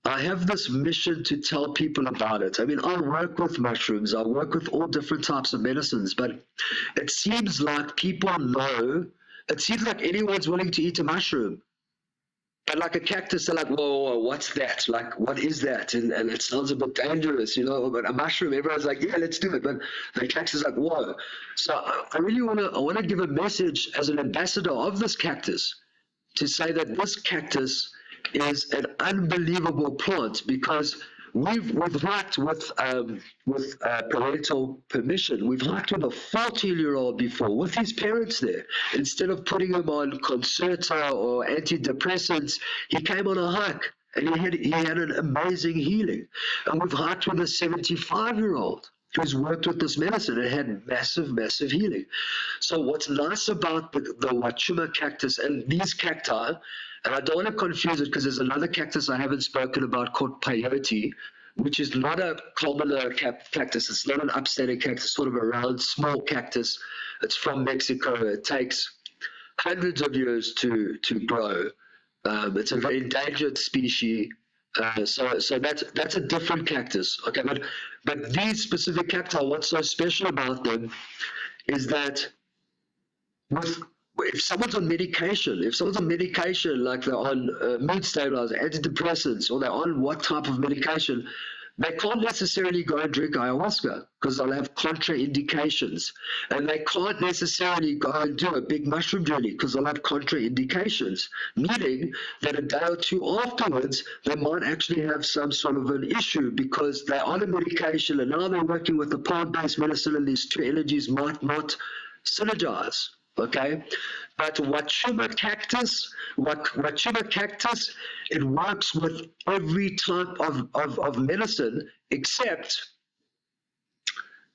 [SPEAKER 1] I have this mission to tell people about it. I mean, I work with mushrooms. I work with all different types of medicines, but it seems like people know. It seems like anyone's willing to eat a mushroom. But like a cactus, they're like, whoa, what's that? Like, what is that? And it sounds a bit dangerous, But a mushroom, everyone's like, yeah, let's do it. But the cactus is like, whoa. So I really want to give a message as an ambassador of this cactus to say that this cactus is an unbelievable plant because we've hiked with parental permission. We've hiked with a 14-year-old before with his parents there. Instead of putting him on Concerta or antidepressants, he came on a hike and he had an amazing healing. And we've hiked with a 75-year-old who's worked with this medicine and had massive, massive healing. So what's nice about the Huachuma cactus and these cacti, and I don't want to confuse it because there's another cactus I haven't spoken about called peyote, which is not a commoner cactus. It's not an upstanding cactus, sort of a round, small cactus. It's from Mexico. It takes hundreds of years to grow. It's a very endangered species. So that's a different cactus. Okay, but these specific cacti, what's so special about them is that if someone's on medication, like they're on mood stabilizers, antidepressants, or they're on what type of medication, they can't necessarily go and drink ayahuasca because they'll have contraindications. And they can't necessarily go and do a big mushroom journey because they'll have contraindications, meaning that a day or two afterwards, they might actually have some sort of an issue because they're on a medication and now they're working with the plant-based medicine and these two energies might not synergize. Okay, but Huachuma cactus, it works with every type of medicine except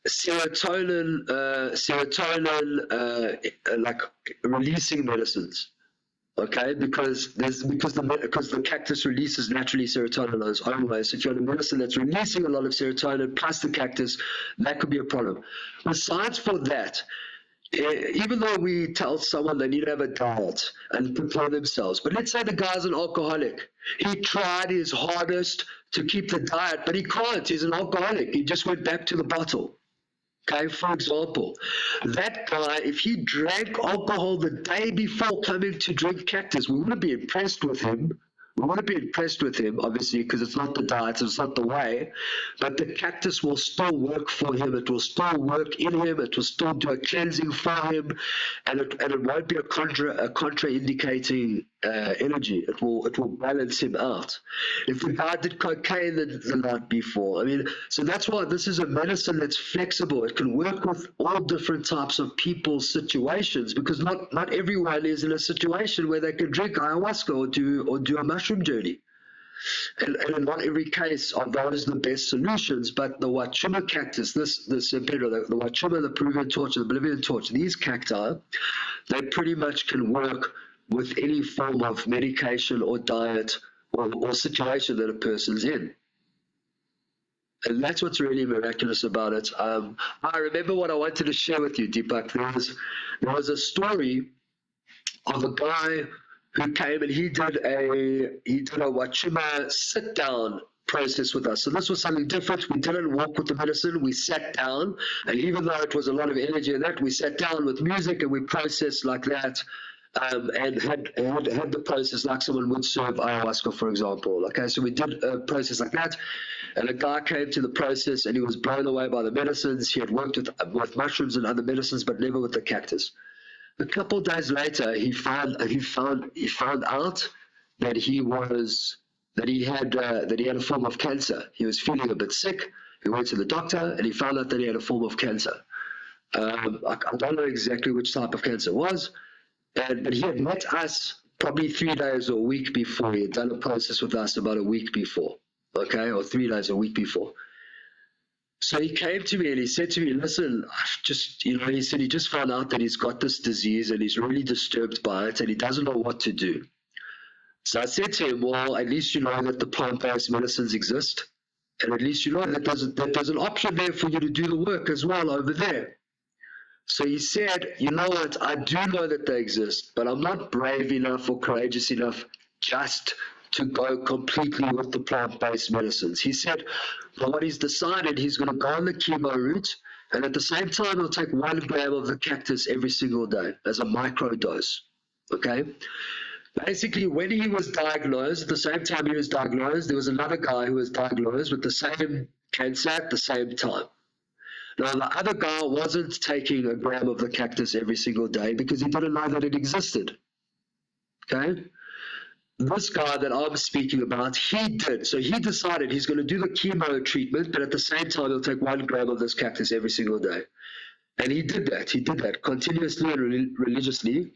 [SPEAKER 1] serotonin, like releasing medicines. Okay, because the cactus releases naturally serotonin on its own way. So if you're on a medicine that's releasing a lot of serotonin plus the cactus, that could be a problem. Besides for that, even though we tell someone they need to have a diet and prepare themselves, but let's say the guy's an alcoholic. He tried his hardest to keep the diet, but he can't. He's an alcoholic. He just went back to the bottle. Okay, for example, that guy, if he drank alcohol the day before coming to drink cactus, we wouldn't be impressed with him. We want to be impressed with him, obviously, because it's not the diet, it's not the way, but the cactus will still work for him. It will still work in him. It will still do a cleansing for him, and it won't be a contraindicating energy. It will balance him out. If the guy did cocaine the night before, I mean, so that's why this is a medicine that's flexible. It can work with all different types of people's situations, because not everyone is in a situation where they can drink ayahuasca or do a mushroom journey. And in not every case are those the best solutions, but the Huachuma cactus, the San Pedro, the Huachuma, the Peruvian torch, the Bolivian torch, these cacti, they pretty much can work with any form of medication or diet or situation that a person's in. And that's what's really miraculous about it. I remember what I wanted to share with you, Deepak. There was a story of a guy who came and he did a Huachuma sit down process with us. So this was something different. We didn't walk with the medicine. We sat down, and even though it was a lot of energy in that, we sat down with music and we processed like that. And had the process like someone would serve ayahuasca, for example. Okay, so we did a process like that, and a guy came to the process and he was blown away by the medicines. He had worked with mushrooms and other medicines, but never with the cactus. A couple of days later, he found out that he had a form of cancer. He was feeling a bit sick. He went to the doctor and he found out that he had a form of cancer. I don't know exactly which type of cancer it was. But he had met us probably 3 days or a week before. He had done a process with us about a week before, okay, or 3 days, a week before. So he came to me and he said to me, listen, he said he just found out that he's got this disease and he's really disturbed by it and he doesn't know what to do. So I said to him, well, at least you know that the plant-based medicines exist, and at least you know that there's an option there for you to do the work as well over there. So he said, you know what, I do know that they exist, but I'm not brave enough or courageous enough just to go completely with the plant-based medicines. He said, well, what he's decided, he's going to go on the chemo route, and at the same time, he'll take 1 gram of the cactus every single day as a micro dose, okay? Basically, when he was diagnosed, at the same time he was diagnosed, there was another guy who was diagnosed with the same cancer at the same time. Now, the other guy wasn't taking a gram of the cactus every single day because he didn't know that it existed. Okay? This guy that I'm speaking about, he did. So he decided he's going to do the chemo treatment, but at the same time, he'll take 1 gram of this cactus every single day. And he did that. He did that continuously and religiously.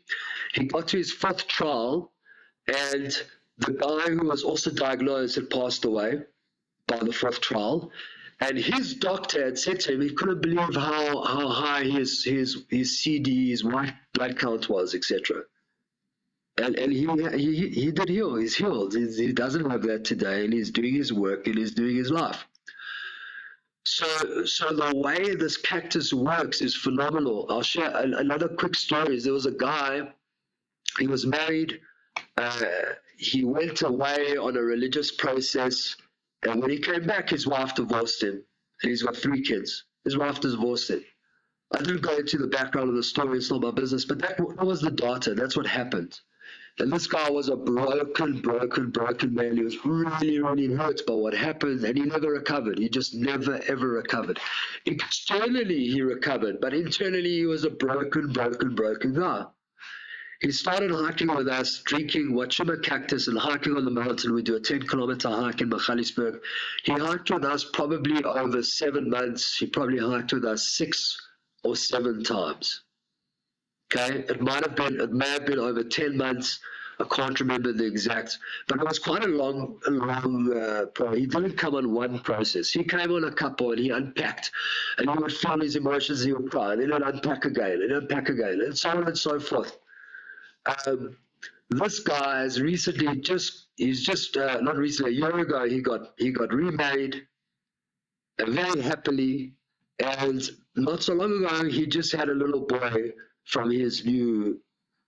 [SPEAKER 1] He got to his 5th trial, and the guy who was also diagnosed had passed away by the 5th trial. And his doctor had said to him he couldn't believe how high his CD, his white blood count was, etc. And he did heal. He's healed. He doesn't have that today, and he's doing his work and he's doing his life. So the way this cactus works is phenomenal. I'll share another quick story. There was a guy. He was married. He went away on a religious process. And when he came back, his wife divorced him. And he's got 3 kids. His wife divorced him. I didn't go into the background of the story. It's not my business. But that was the data. That's what happened. And this guy was a broken man. He was really, really hurt by what happened. And he never recovered. He just never, ever recovered. Externally, he recovered. But internally, he was a broken guy. He started hiking with us, drinking Huachuma cactus and hiking on the mountain. We do a 10-kilometer hike in Magaliesberg. He hiked with us probably over 7 months. He probably hiked with us 6 or 7 times. Okay, it may have been over 10 months. I can't remember the exact, but it was quite a long he didn't come on one process. He came on a couple and he unpacked, and he would feel his emotions. He would cry, and then he'd unpack again, and so on and so forth. This guy has recently not recently, a year ago, he got remarried, very happily, and not so long ago, he just had a little boy from his new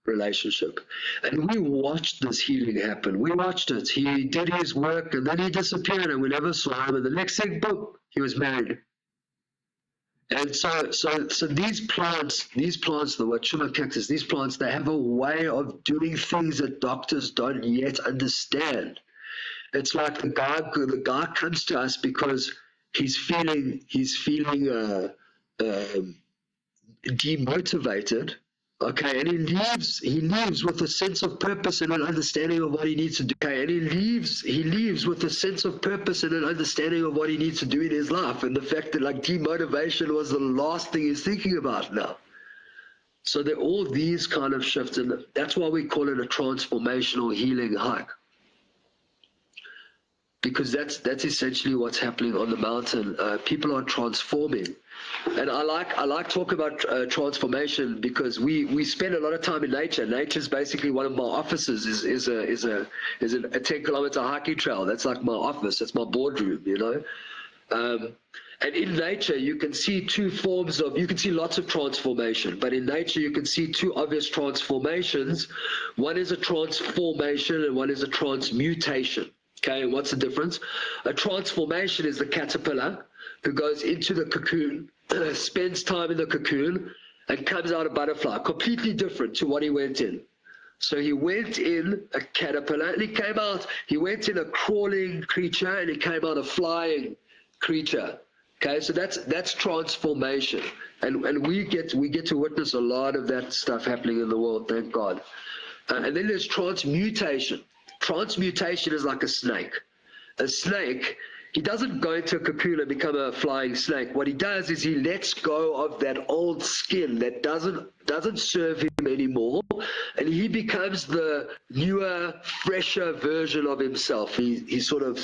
[SPEAKER 1] relationship. And we watched this healing happen. We watched it. He did his work, and then he disappeared, and we never saw him, and the next thing, boom, he was married. And so these plants, the Huachuma cactus, these plants, they have a way of doing things that doctors don't yet understand. It's like the guy comes to us because he's feeling demotivated. Okay, and he leaves with a sense of purpose and an understanding of what he needs to do. Okay, and he leaves with a sense of purpose and an understanding of what he needs to do in his life, and the fact that like demotivation was the last thing he's thinking about now. So there are all these kind of shifts, and that's why we call it a transformational healing hike. Because that's essentially what's happening on the mountain. People are transforming, and I like talk about transformation because we spend a lot of time in nature. Nature is basically one of my offices. Is a 10-kilometer hiking trail. That's like my office. That's my boardroom. And in nature, you can see you can see lots of transformation, but in nature, you can see two obvious transformations. One is a transformation and one is a transmutation. Okay, and what's the difference? A transformation is the caterpillar who goes into the cocoon, spends time in the cocoon, and comes out a butterfly, completely different to what he went in. So he went in a caterpillar and he went in a crawling creature and he came out a flying creature. Okay, so that's transformation. And we get to witness a lot of that stuff happening in the world, thank God. And then there's transmutation. Transmutation is like a snake. A snake, he doesn't go into a cocoon and become a flying snake. What he does is he lets go of that old skin that doesn't serve him anymore, and he becomes the newer, fresher version of himself. He sort of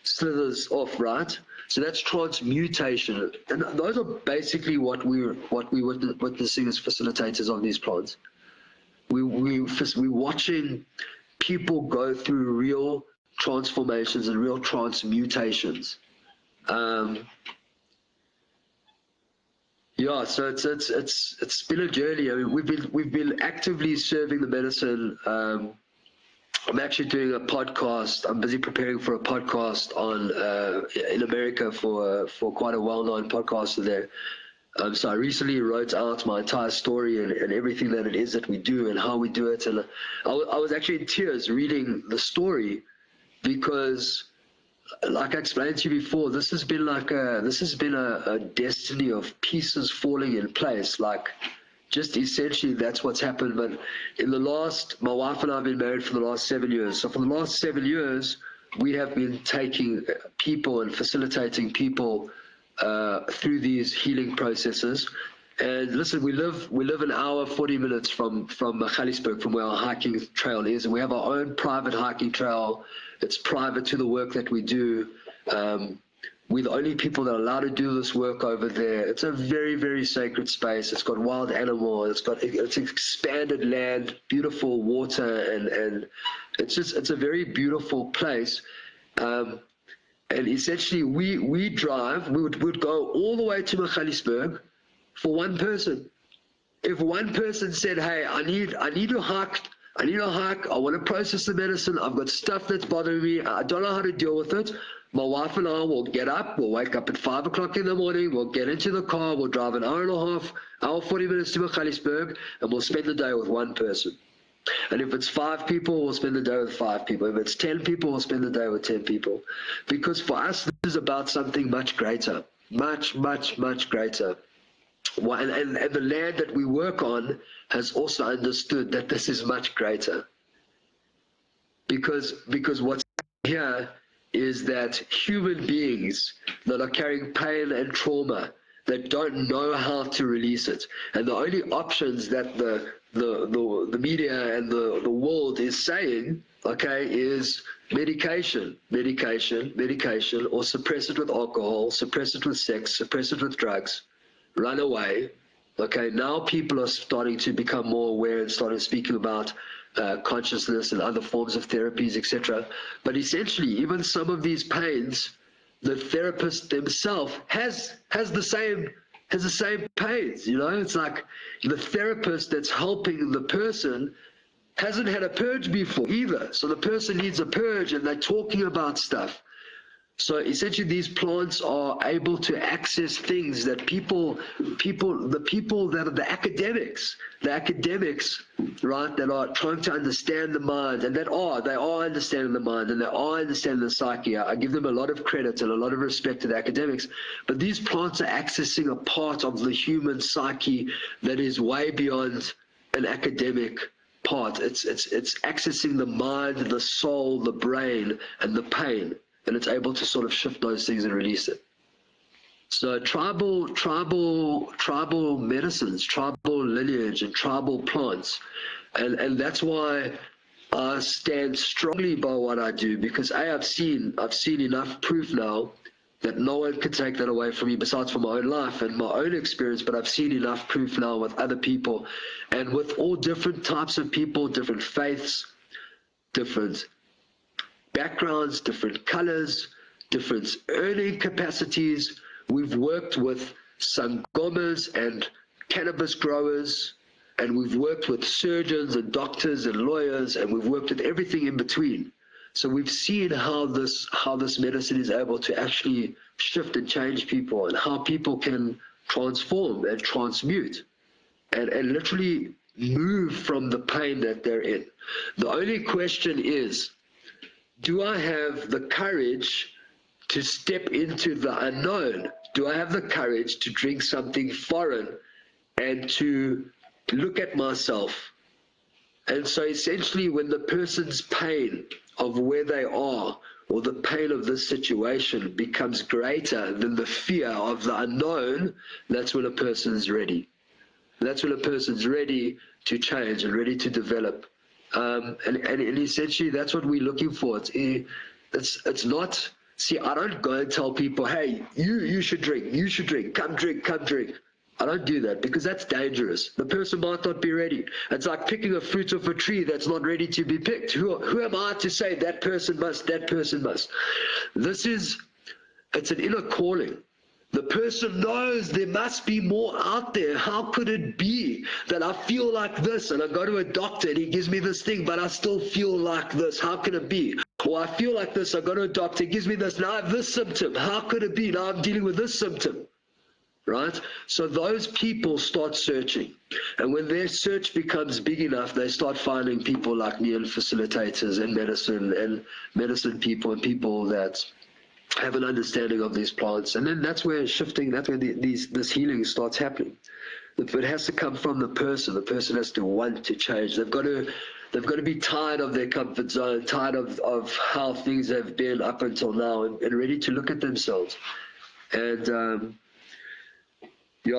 [SPEAKER 1] slithers off, right? So that's transmutation, and those are basically what we're witnessing as facilitators of these plants. We're watching people go through real transformations and real transmutations. Yeah, so it's been a journey. I mean, we've been actively serving the medicine. I'm actually doing a podcast. I'm busy preparing for a podcast on in America for quite a well-known podcaster there. So I recently wrote out my entire story and everything that it is that we do and how we do it. And I was actually in tears reading the story because, like I explained to you before, this has been a destiny of pieces falling in place. Like, just essentially that's what's happened. But my wife and I have been married for the last 7 years. So for the last 7 years, we have been taking people and facilitating people through these healing processes. And listen, we live an hour 40 minutes from Magaliesburg, from where our hiking trail is, and we have our own private hiking trail. It's private to the work that we do. We're the only people that are allowed to do this work over there. It's a very, very sacred space. It's got wild animals. It's expanded land, beautiful water, and it's a very beautiful place. And essentially, we would go all the way to Magaliesburg for one person. If one person said, "Hey, I need to hike. I want to process the medicine. I've got stuff that's bothering me. I don't know how to deal with it." My wife and I will get up. We'll wake up at 5 o'clock in the morning. We'll get into the car. We'll drive an hour and a half, hour 40 minutes to Magaliesburg, and we'll spend the day with one person. And if it's 5 people, we'll spend the day with 5 people. If it's 10 people, we'll spend the day with 10 people. Because for us, this is about something much greater, much, much, much greater. And the land that we work on has also understood that this is much greater. Because what's here is that human beings that are carrying pain and trauma, that don't know how to release it, and the only options that the media and the world is saying, okay, is medication, or suppress it with alcohol, suppress it with sex, suppress it with drugs, run away. Okay, now people are starting to become more aware and starting speaking about consciousness and other forms of therapies, etc. But essentially, even some of these pains, the therapist themselves has the same pains. It's like the therapist that's helping the person hasn't had a purge before either. So the person needs a purge, and they're talking about stuff. So essentially, these plants are able to access things that the people that are the academics, right, that are trying to understand the mind, and they are understanding the mind, and they are understanding the psyche. I give them a lot of credit and a lot of respect to the academics, but these plants are accessing a part of the human psyche that is way beyond an academic part. It's accessing the mind, the soul, the brain, and the pain. And it's able to sort of shift those things and release it. So tribal medicines, tribal lineage, and tribal plants, and that's why I stand strongly by what I do, because I've seen enough proof now that no one can take that away from me besides from my own life and my own experience. But I've seen enough proof now with other people, and with all different types of people, different faiths, different backgrounds, different colors, different earning capacities. We've worked with sangomas and cannabis growers, and we've worked with surgeons and doctors and lawyers, and we've worked with everything in between. So we've seen how this medicine is able to actually shift and change people, and how people can transform and transmute and literally move from the pain that they're in. The only question is, do I have the courage to step into the unknown? Do I have the courage to drink something foreign and to look at myself? And so essentially, when the person's pain of where they are, or the pain of this situation, becomes greater than the fear of the unknown, that's when a person's ready. That's when a person's ready to change and ready to develop. And essentially, that's what we're looking for. It's not. See, I don't go and tell people, "Hey, you should drink. You should drink. Come drink. Come drink." I don't do that, because that's dangerous. The person might not be ready. It's like picking a fruit off a tree that's not ready to be picked. Who am I to say that person must? That person must. It's an inner calling. The person knows there must be more out there. How could it be that I feel like this and I go to a doctor and he gives me this thing, but I still feel like this? How can it be? Or I feel like this, I go to a doctor, he gives me this, now I have this symptom. How could it be? Now I'm dealing with this symptom. Right? So those people start searching. And when their search becomes big enough, they start finding people like me and facilitators and medicine people and people that have an understanding of these plants, and then that's where this healing starts happening. It has to come from the person. The person has to want to change. They've got to be tired of their comfort zone, tired of how things have been up until now, and ready to look at themselves. And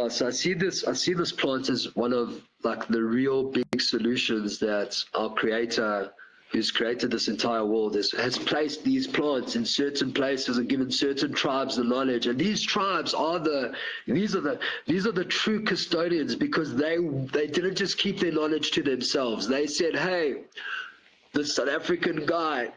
[SPEAKER 1] so I see this plant as one of like the real big solutions that our Creator, who's created this entire world, has placed these plants in certain places and given certain tribes the knowledge. And these tribes are the true custodians, because they didn't just keep their knowledge to themselves. They said, "Hey, this South African guy,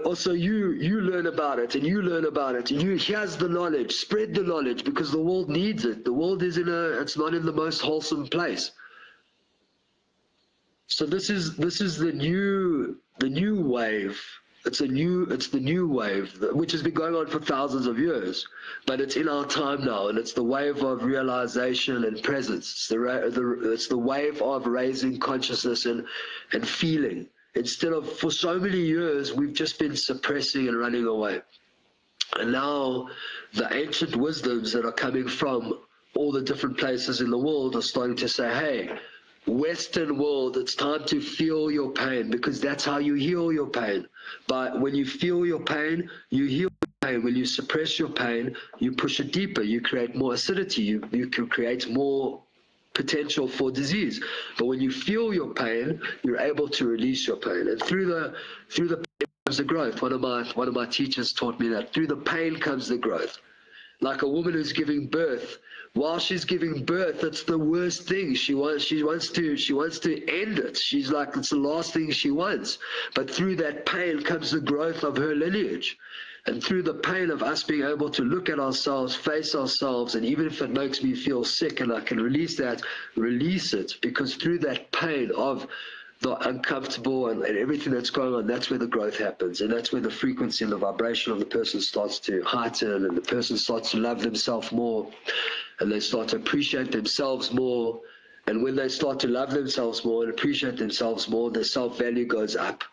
[SPEAKER 1] also you learn about it, and you learn about it, and here's the knowledge, spread the knowledge, because the world needs it. The world it's not in the most wholesome place." So this is the new wave. It's the new wave, which has been going on for thousands of years, but it's in our time now, and it's the wave of realization and presence. It's the wave of raising consciousness and feeling. Instead of, for so many years, we've just been suppressing and running away. And now the ancient wisdoms that are coming from all the different places in the world are starting to say, "Hey, Western world, it's time to feel your pain, because that's how you heal your pain. But when you feel your pain, you heal your pain. When you suppress your pain, you push it deeper. You create more acidity. You can create more potential for disease. But when you feel your pain, you're able to release your pain. And through the pain comes the growth. One of my teachers taught me that through the pain comes the growth. Like a woman who's giving birth, while she's giving birth, it's the worst thing. She wants to end it. She's like, it's the last thing she wants. But through that pain comes the growth of her lineage. And through the pain of us being able to look at ourselves, face ourselves, and even if it makes me feel sick and I can release it, because through that pain of the uncomfortable and everything that's going on, that's where the growth happens. And that's where the frequency and the vibration of the person starts to heighten, and the person starts to love themselves more, and they start to appreciate themselves more. And when they start to love themselves more and appreciate themselves more, their self-value goes up.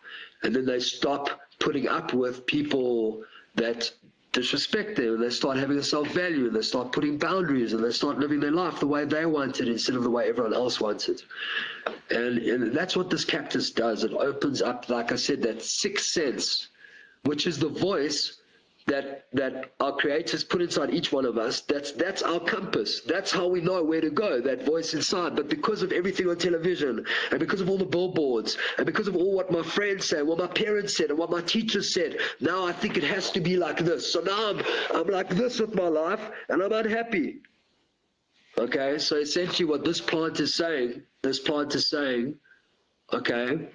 [SPEAKER 1] And then they stop putting up with people that disrespect them, and they start having a self-value, and they start putting boundaries, and they start living their life the way they want it instead of the way everyone else wants it. And that's what this cactus does. It opens up, like I said, that sixth sense, which is the voice that our creators put inside each one of us. That's our compass. That's how we know where to go, that voice inside. But because of everything on television, and because of all the billboards, and because of all what my friends say, what my parents said, and what my teachers said, now I think it has to be like this. So now I'm like this with my life, and I'm unhappy. Okay, so essentially what this plant is saying, okay,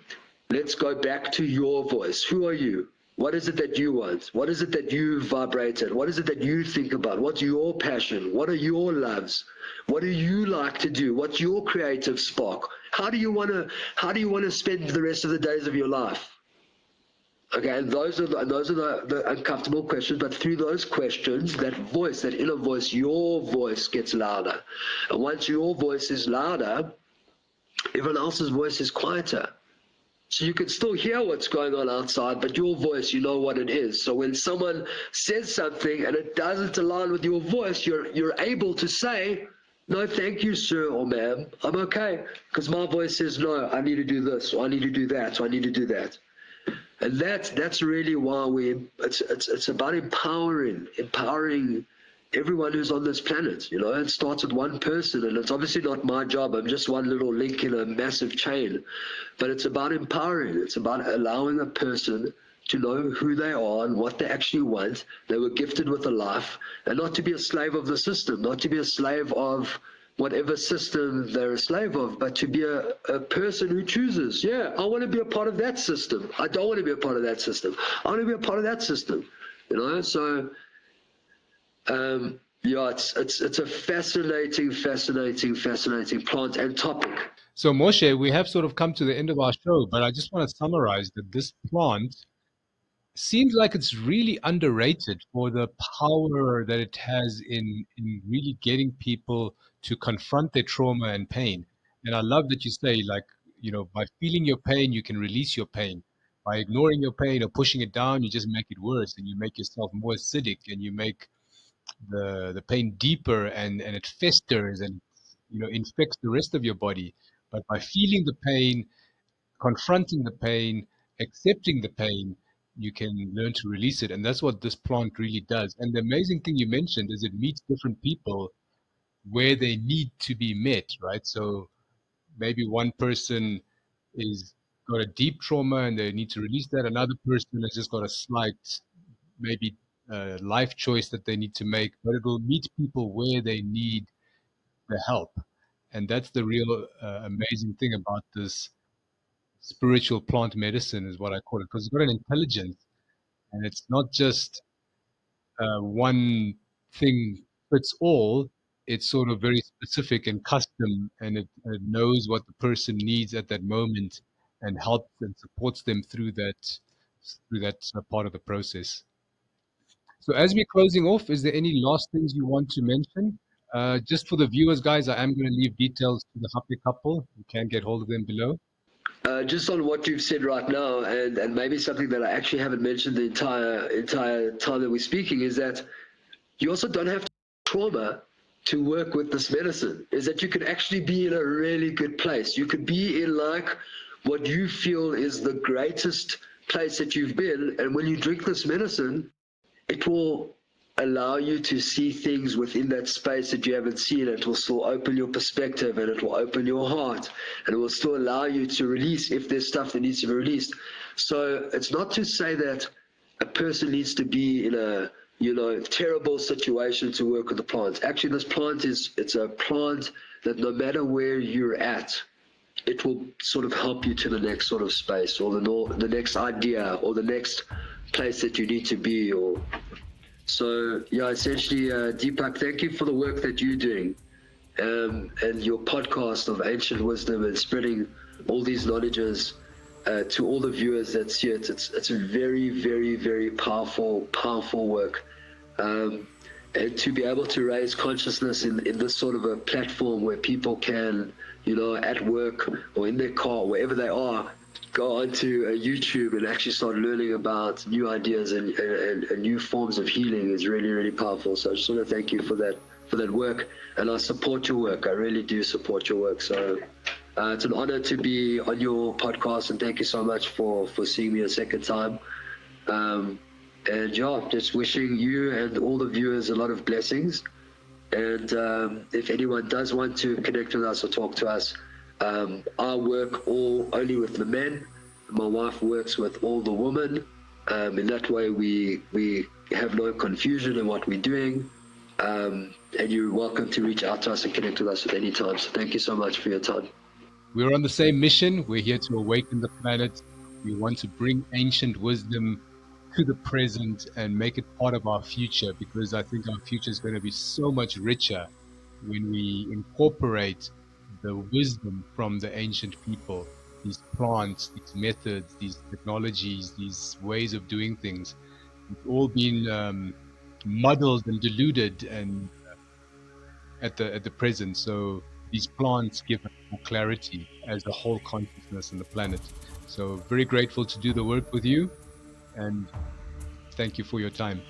[SPEAKER 1] let's go back to your voice. Who are you? What is it that you want? What is it that you vibrated? What is it that you think about? What's your passion? What are your loves? What do you like to do? What's your creative spark? How do you want to spend the rest of the days of your life? Okay, and those are the uncomfortable questions, but through those questions, that voice, that inner voice, your voice gets louder. And once your voice is louder, everyone else's voice is quieter. So you can still hear what's going on outside, but your voice, you know what it is. So when someone says something and it doesn't align with your voice, you're able to say, no, thank you, sir or ma'am, I'm okay. Because my voice says, no, I need to do this, or I need to do that, or I need to do that. And that's really why it's about empowering everyone who's on this planet. It starts with one person, and it's obviously not my job. I'm just one little link in a massive chain, but it's about empowering. It's about allowing a person to know who they are and what they actually want. They were gifted with a life, and not to be a slave of the system, not to be a slave of whatever system they're a slave of, but to be a person who chooses, yeah, I want to be a part of that system. I don't want to be a part of that system. I want to be a part of that system. So yeah, it's a fascinating plant and topic.
[SPEAKER 2] So, Moshe, we have sort of come to the end of our show, but I just want to summarize that this plant seems like it's really underrated for the power that it has in really getting people to confront their trauma and pain. And I love that you say, like, by feeling your pain, you can release your pain. By ignoring your pain or pushing it down, you just make it worse, and you make yourself more acidic, and you make the pain deeper, and it festers and infects the rest of your body. But by feeling the pain, confronting the pain, accepting the pain, you can learn to release it. And that's what this plant really does. And the amazing thing you mentioned is it meets different people where they need to be met, right? So maybe one person is got a deep trauma and they need to release that. Another person has just got a slight, maybe life choice that they need to make, but it will meet people where they need the help. And that's the real amazing thing about this spiritual plant medicine, is what I call it, because it's got an intelligence, and it's not just one thing fits all. It's sort of very specific and custom, and it knows what the person needs at that moment and helps and supports them through that part of the process. So as we're closing off, is there any last things you want to mention? Just for the viewers, guys, I am going to leave details to the happy couple. You can get hold of them below.
[SPEAKER 1] Just on what you've said right now, and maybe something that I actually haven't mentioned the entire time that we're speaking, is that you also don't have to trauma to work with this medicine. Is that you could actually be in a really good place. You could be in like what you feel is the greatest place that you've been, and when you drink this medicine, it will allow you to see things within that space that you haven't seen. It will still open your perspective, and it will open your heart, and it will still allow you to release if there's stuff that needs to be released. So it's not to say that a person needs to be in a terrible situation to work with the plant. Actually, this plant it's a plant that no matter where you're at, it will sort of help you to the next sort of space, or the next idea, or the next place that you need to be. Or so, yeah, essentially, Deepak, thank you for the work that you're doing, and your podcast of ancient wisdom and spreading all these knowledges to all the viewers that see it. It's a very, very, very powerful work. And to be able to raise consciousness in this sort of a platform where people can, at work or in their car, wherever they are, go onto YouTube and actually start learning about new ideas and new forms of healing is really, really powerful. So I just want to thank you for that work, and I support your work. I really do support your work. So it's an honor to be on your podcast, and thank you so much for seeing me a second time. And yeah, just wishing you and all the viewers a lot of blessings. And if anyone does want to connect with us or talk to us, I work only with the men. My wife works with all the women. In that way, we have no confusion in what we're doing. And you're welcome to reach out to us and connect with us at any time. So thank you so much for your time.
[SPEAKER 2] We're on the same mission. We're here to awaken the planet. We want to bring ancient wisdom to the present and make it part of our future, because I think our future is going to be so much richer when we incorporate the wisdom from the ancient people, these plants, these methods, these technologies, these ways of doing things. It's all been muddled and diluted and at the present. So these plants give us more clarity as a whole consciousness in the planet. So very grateful to do the work with you, and thank you for your time.